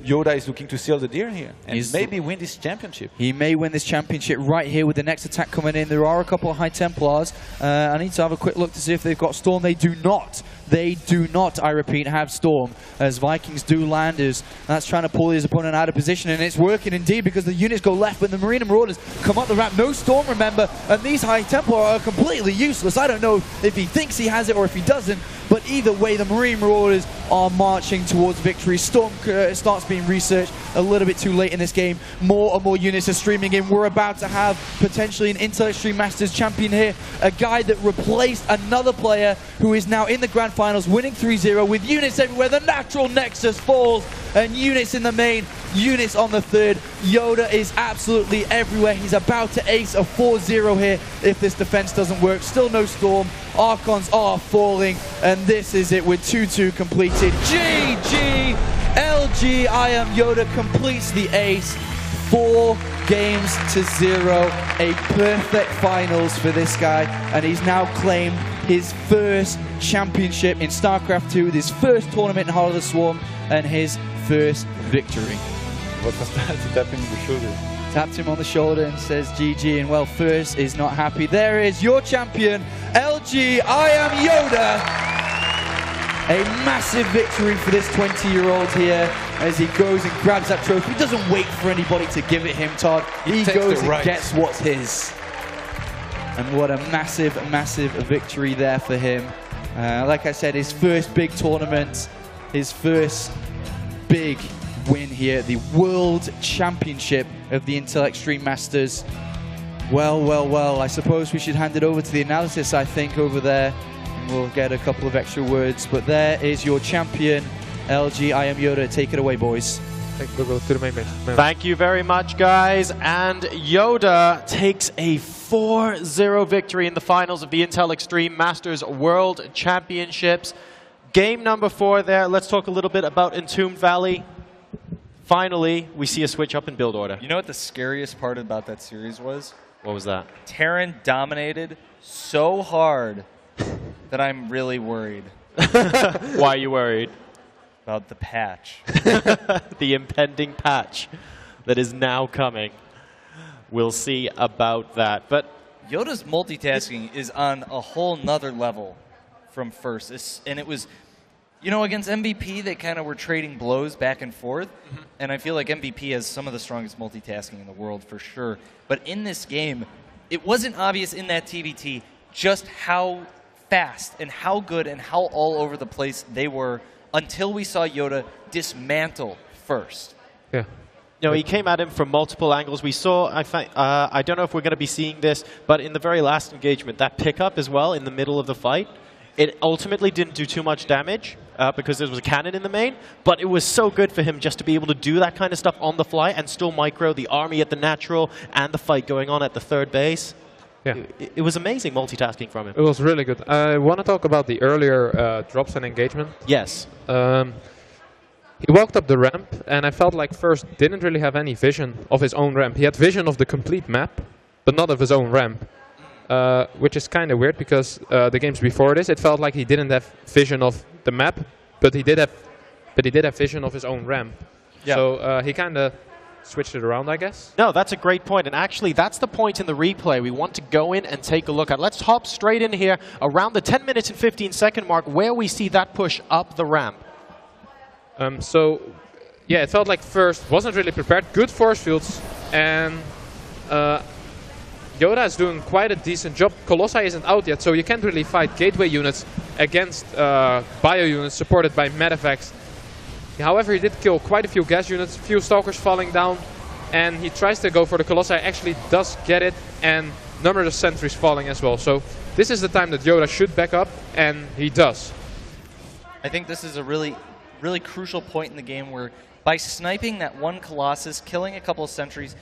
YoDa is looking to seal the deal here and maybe win this championship. He may win this championship right here with the next attack coming in. There are a couple of High Templars. I need to have a quick look to see if they've got Storm. They do not. They do not, I repeat, have Storm, as Vikings do land. That's trying to pull his opponent out of position, and it's working indeed because the units go left, but the Marine and Marauders come up the ramp. No Storm, remember, and these High Templar are completely useless. I don't know if he thinks he has it or if he doesn't, but either way, the Marine Marauders are marching towards victory. Storm starts being researched a little bit too late in this game. More and more units are streaming in. We're about to have potentially an Intel Extreme Masters champion here, a guy that replaced another player who is now in the Grand Finals, winning 3-0 with units everywhere. The natural nexus falls, and units in the main, units on the third. YoDa is absolutely everywhere. He's about to ace a 4-0 here if this defense doesn't work. Still no Storm. Archons are falling, and this is it with 2-2 completed. GG! LG IEM YoDa completes the ace. 4 games to 0. A perfect finals for this guy, and he's now claimed his first championship in StarCraft 2, his first tournament in Heart of the Swarm, and his first victory. What was that? He tapped him on the shoulder. Tapped him on the shoulder and says GG, and well, First is not happy. There is your champion, LG IEM YoDa. A massive victory for this 20-year-old here as he goes and grabs that trophy. He doesn't wait for anybody to give it him, Todd. He goes and gets what's his. And what a massive, massive victory there for him. Like I said, his first big tournament, his first big win here at the World Championship of the Intel Extreme Masters. Well, well, well, I suppose we should hand it over to the analysis, I think, over there. And we'll get a couple of extra words. But there is your champion, LG IEM YoDa. Take it away, boys. We'll go to the main base. Thank you very much, guys. And YoDa takes a 4-0 victory in the finals of the Intel Extreme Masters World Championships. Game number 4 there. Let's talk a little bit about Entombed Valley. Finally, we see a switch up in build order. You know what the scariest part about that series was? What was that? Terran dominated so hard that I'm really worried. Why are you worried? About the patch. The impending patch that is now coming. We'll see about that. But YoDa's multitasking is on a whole nother level from First. And it was, you know, against MVP, they kind of were trading blows back and forth. And I feel like MVP has some of the strongest multitasking in the world for sure. But in this game, it wasn't obvious in that TVT just how fast and how good and how all over the place they were until we saw YoDa dismantle First. Yeah. You know, he came at him from multiple angles. We saw, I don't know if we're going to be seeing this, but in the very last engagement, that pickup as well in the middle of the fight, it ultimately didn't do too much damage because there was a cannon in the main, but it was so good for him just to be able to do that kind of stuff on the fly and still micro the army at the natural and the fight going on at the third base. Yeah. It was amazing multitasking from him. It was really good. I want to talk about the earlier drops and engagement. Yes. He walked up the ramp, and I felt like First didn't really have any vision of his own ramp. He had vision of the complete map, but not of his own ramp, which is kind of weird because the games before this, it felt like he didn't have vision of the map, but he did have vision of his own ramp. Yeah. So he kind of switched it around, I guess. No, that's a great point, and actually that's the point in the replay we want to go in and take a look at. Let's hop straight in here around the 10 minutes and 15-second mark where we see that push up the ramp. So, yeah, it felt like First wasn't really prepared. Good force fields, and YoDa is doing quite a decent job. Colossi isn't out yet, so you can't really fight gateway units against bio units supported by Medivacs. However, he did kill quite a few gas units, few stalkers falling down, and he tries to go for the Colossi, actually does get it, and number of sentries falling as well. So this is the time that YoDa should back up, and he does. I think this is a really crucial point in the game where by sniping that one Colossus, killing a couple of sentries,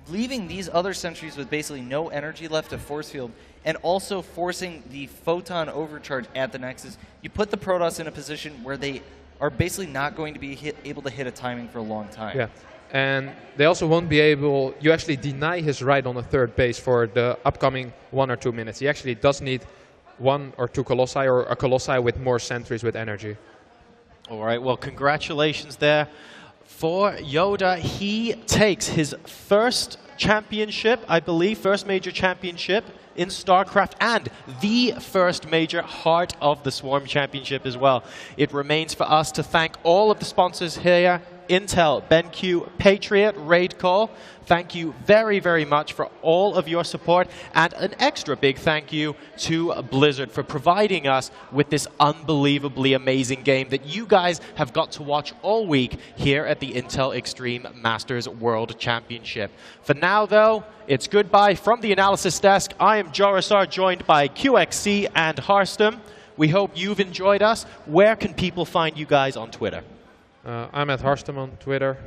leaving these other sentries with basically no energy left to force field, and also forcing the photon overcharge at the Nexus, you put the Protoss in a position where they are basically not going to be able to hit a timing for a long time. Yeah, and they also won't be able, you actually deny his right on the third base for the upcoming 1 or 2 minutes. He actually does need 1 or 2 Colossi, or a Colossi with more sentries with energy. All right, well, congratulations there for YoDa. He takes his first championship, I believe, first major championship in StarCraft, and the first major Heart of the Swarm championship as well. It remains for us to thank all of the sponsors here: Intel, BenQ, Patriot, Raidcall. Thank you very, very much for all of your support, and an extra big thank you to Blizzard for providing us with this unbelievably amazing game that you guys have got to watch all week here at the Intel Extreme Masters World Championship. For now, though, it's goodbye from the analysis desk. I am Jorisar, joined by QXC and Harstem. We hope you've enjoyed us. Where can people find you guys on Twitter? I'm at Harstem on Twitter.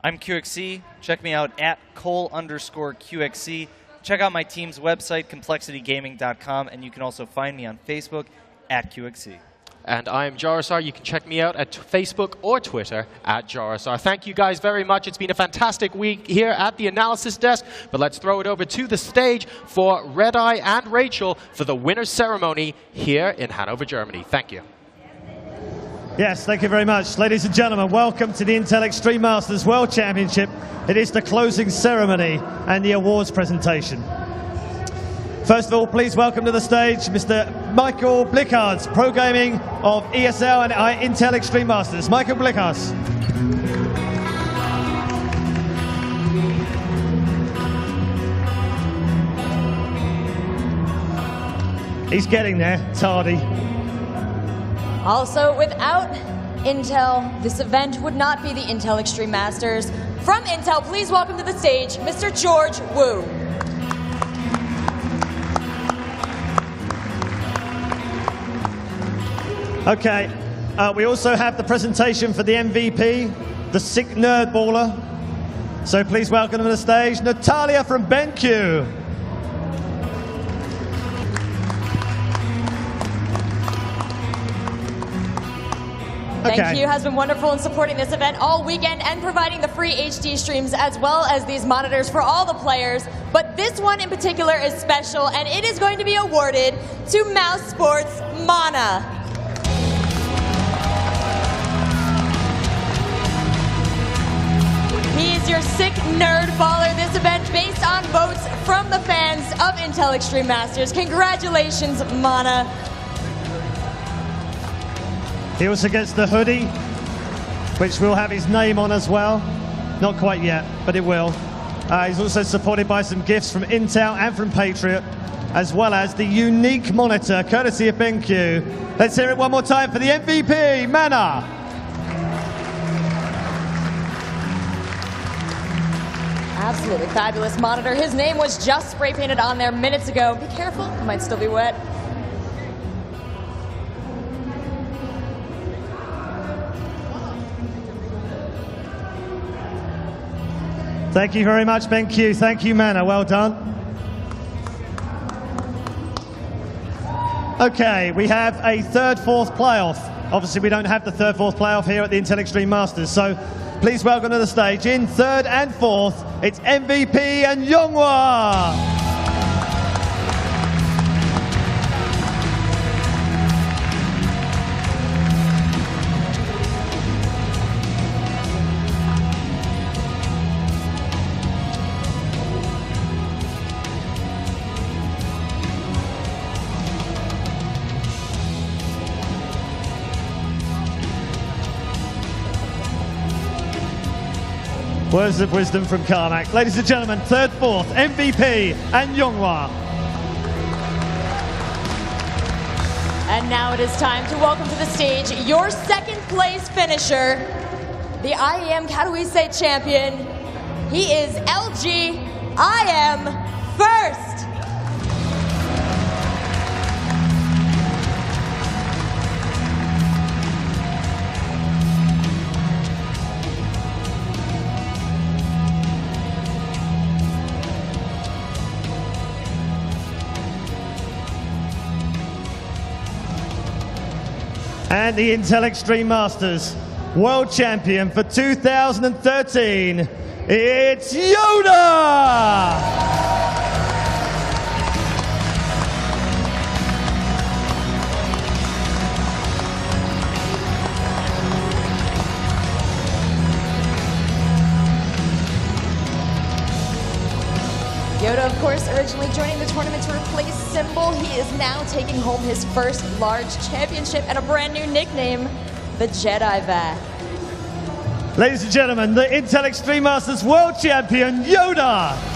I'm QXC. Check me out at Cole_QXC. Check out my team's website, complexitygaming.com, and you can also find me on Facebook at QXC. And I am Jorisar. You can check me out at Facebook or Twitter at Jorisar. Thank you guys very much. It's been a fantastic week here at the analysis desk. But let's throw it over to the stage for Redeye and Rachel for the winner's ceremony here in Hanover, Germany. Thank you. Yes, thank you very much. Ladies and gentlemen, welcome to the Intel Extreme Masters World Championship. It is the closing ceremony and the awards presentation. First of all, please welcome to the stage Mr. Michael Blickards, Pro Gaming of ESL and Intel Extreme Masters. Michael Blickards. He's getting there, tardy. Also, without Intel, this event would not be the Intel Extreme Masters. From Intel, please welcome to the stage Mr. George Wu. Okay, we also have the presentation for the MVP, the sick nerd baller. So please welcome to the stage Natalia from BenQ. BenQ has been wonderful in supporting this event all weekend and providing the free HD streams as well as these monitors for all the players. But this one in particular is special, and it is going to be awarded to Mouse Sports Mana. He is your sick nerd baller this event based on votes from the fans of Intel Extreme Masters. Congratulations, Mana. He also gets the hoodie, which will have his name on as well. Not quite yet, but it will. He's also supported by some gifts from Intel and from Patriot, as well as the unique monitor, courtesy of BenQ. Let's hear it one more time for the MVP, Mana. Absolutely fabulous monitor. His name was just spray painted on there minutes ago. Be careful, it might still be wet. Thank you very much, BenQ. Thank you, Mana. Well done. Okay, we have a third, fourth playoff. Obviously, we don't have the third, fourth playoff here at the Intel Extreme Masters, so please welcome to the stage in third and fourth, it's MVP and Yonghwa. Words of wisdom from Carmack. Ladies and gentlemen, third, fourth, MVP and YoDa. And now it is time to welcome to the stage your second place finisher, the IEM Katowice champion. He is LG IEM First. And the Intel Extreme Masters World Champion for 2013, it's YoDa! YoDa, of course, originally joining the tournament to replace Symbol. He is now taking home his first large championship and a brand new nickname, the Jedi Vat. Ladies and gentlemen, the Intel Extreme Masters World Champion, YoDa!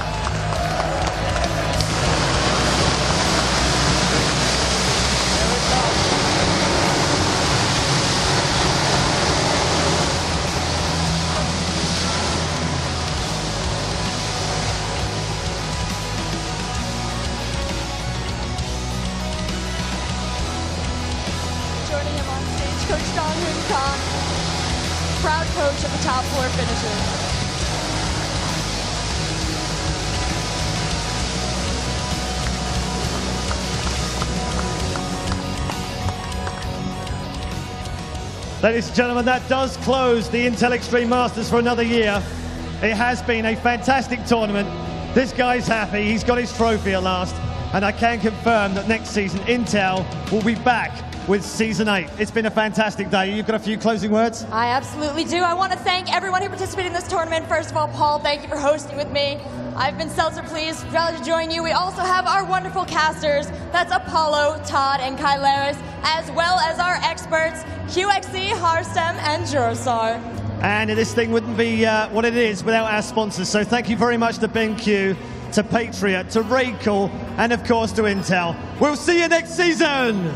Proud coach of the top floor finishers. Ladies and gentlemen, that does close the Intel Extreme Masters for another year. It has been a fantastic tournament. This guy's happy, he's got his trophy at last, and I can confirm that next season Intel will be back with Season 8. It's been a fantastic day. You've got a few closing words? I absolutely do. I want to thank everyone who participated in this tournament. First of all, Paul, thank you for hosting with me. I've been Seltzer pleased to join you. We also have our wonderful casters. That's Apollo, Todd, and Kyleris, as well as our experts, QXE, Harstem, and Jurosar. And this thing wouldn't be what it is without our sponsors. So thank you very much to BenQ, to Patriot, to Raycool, and of course to Intel. We'll see you next season.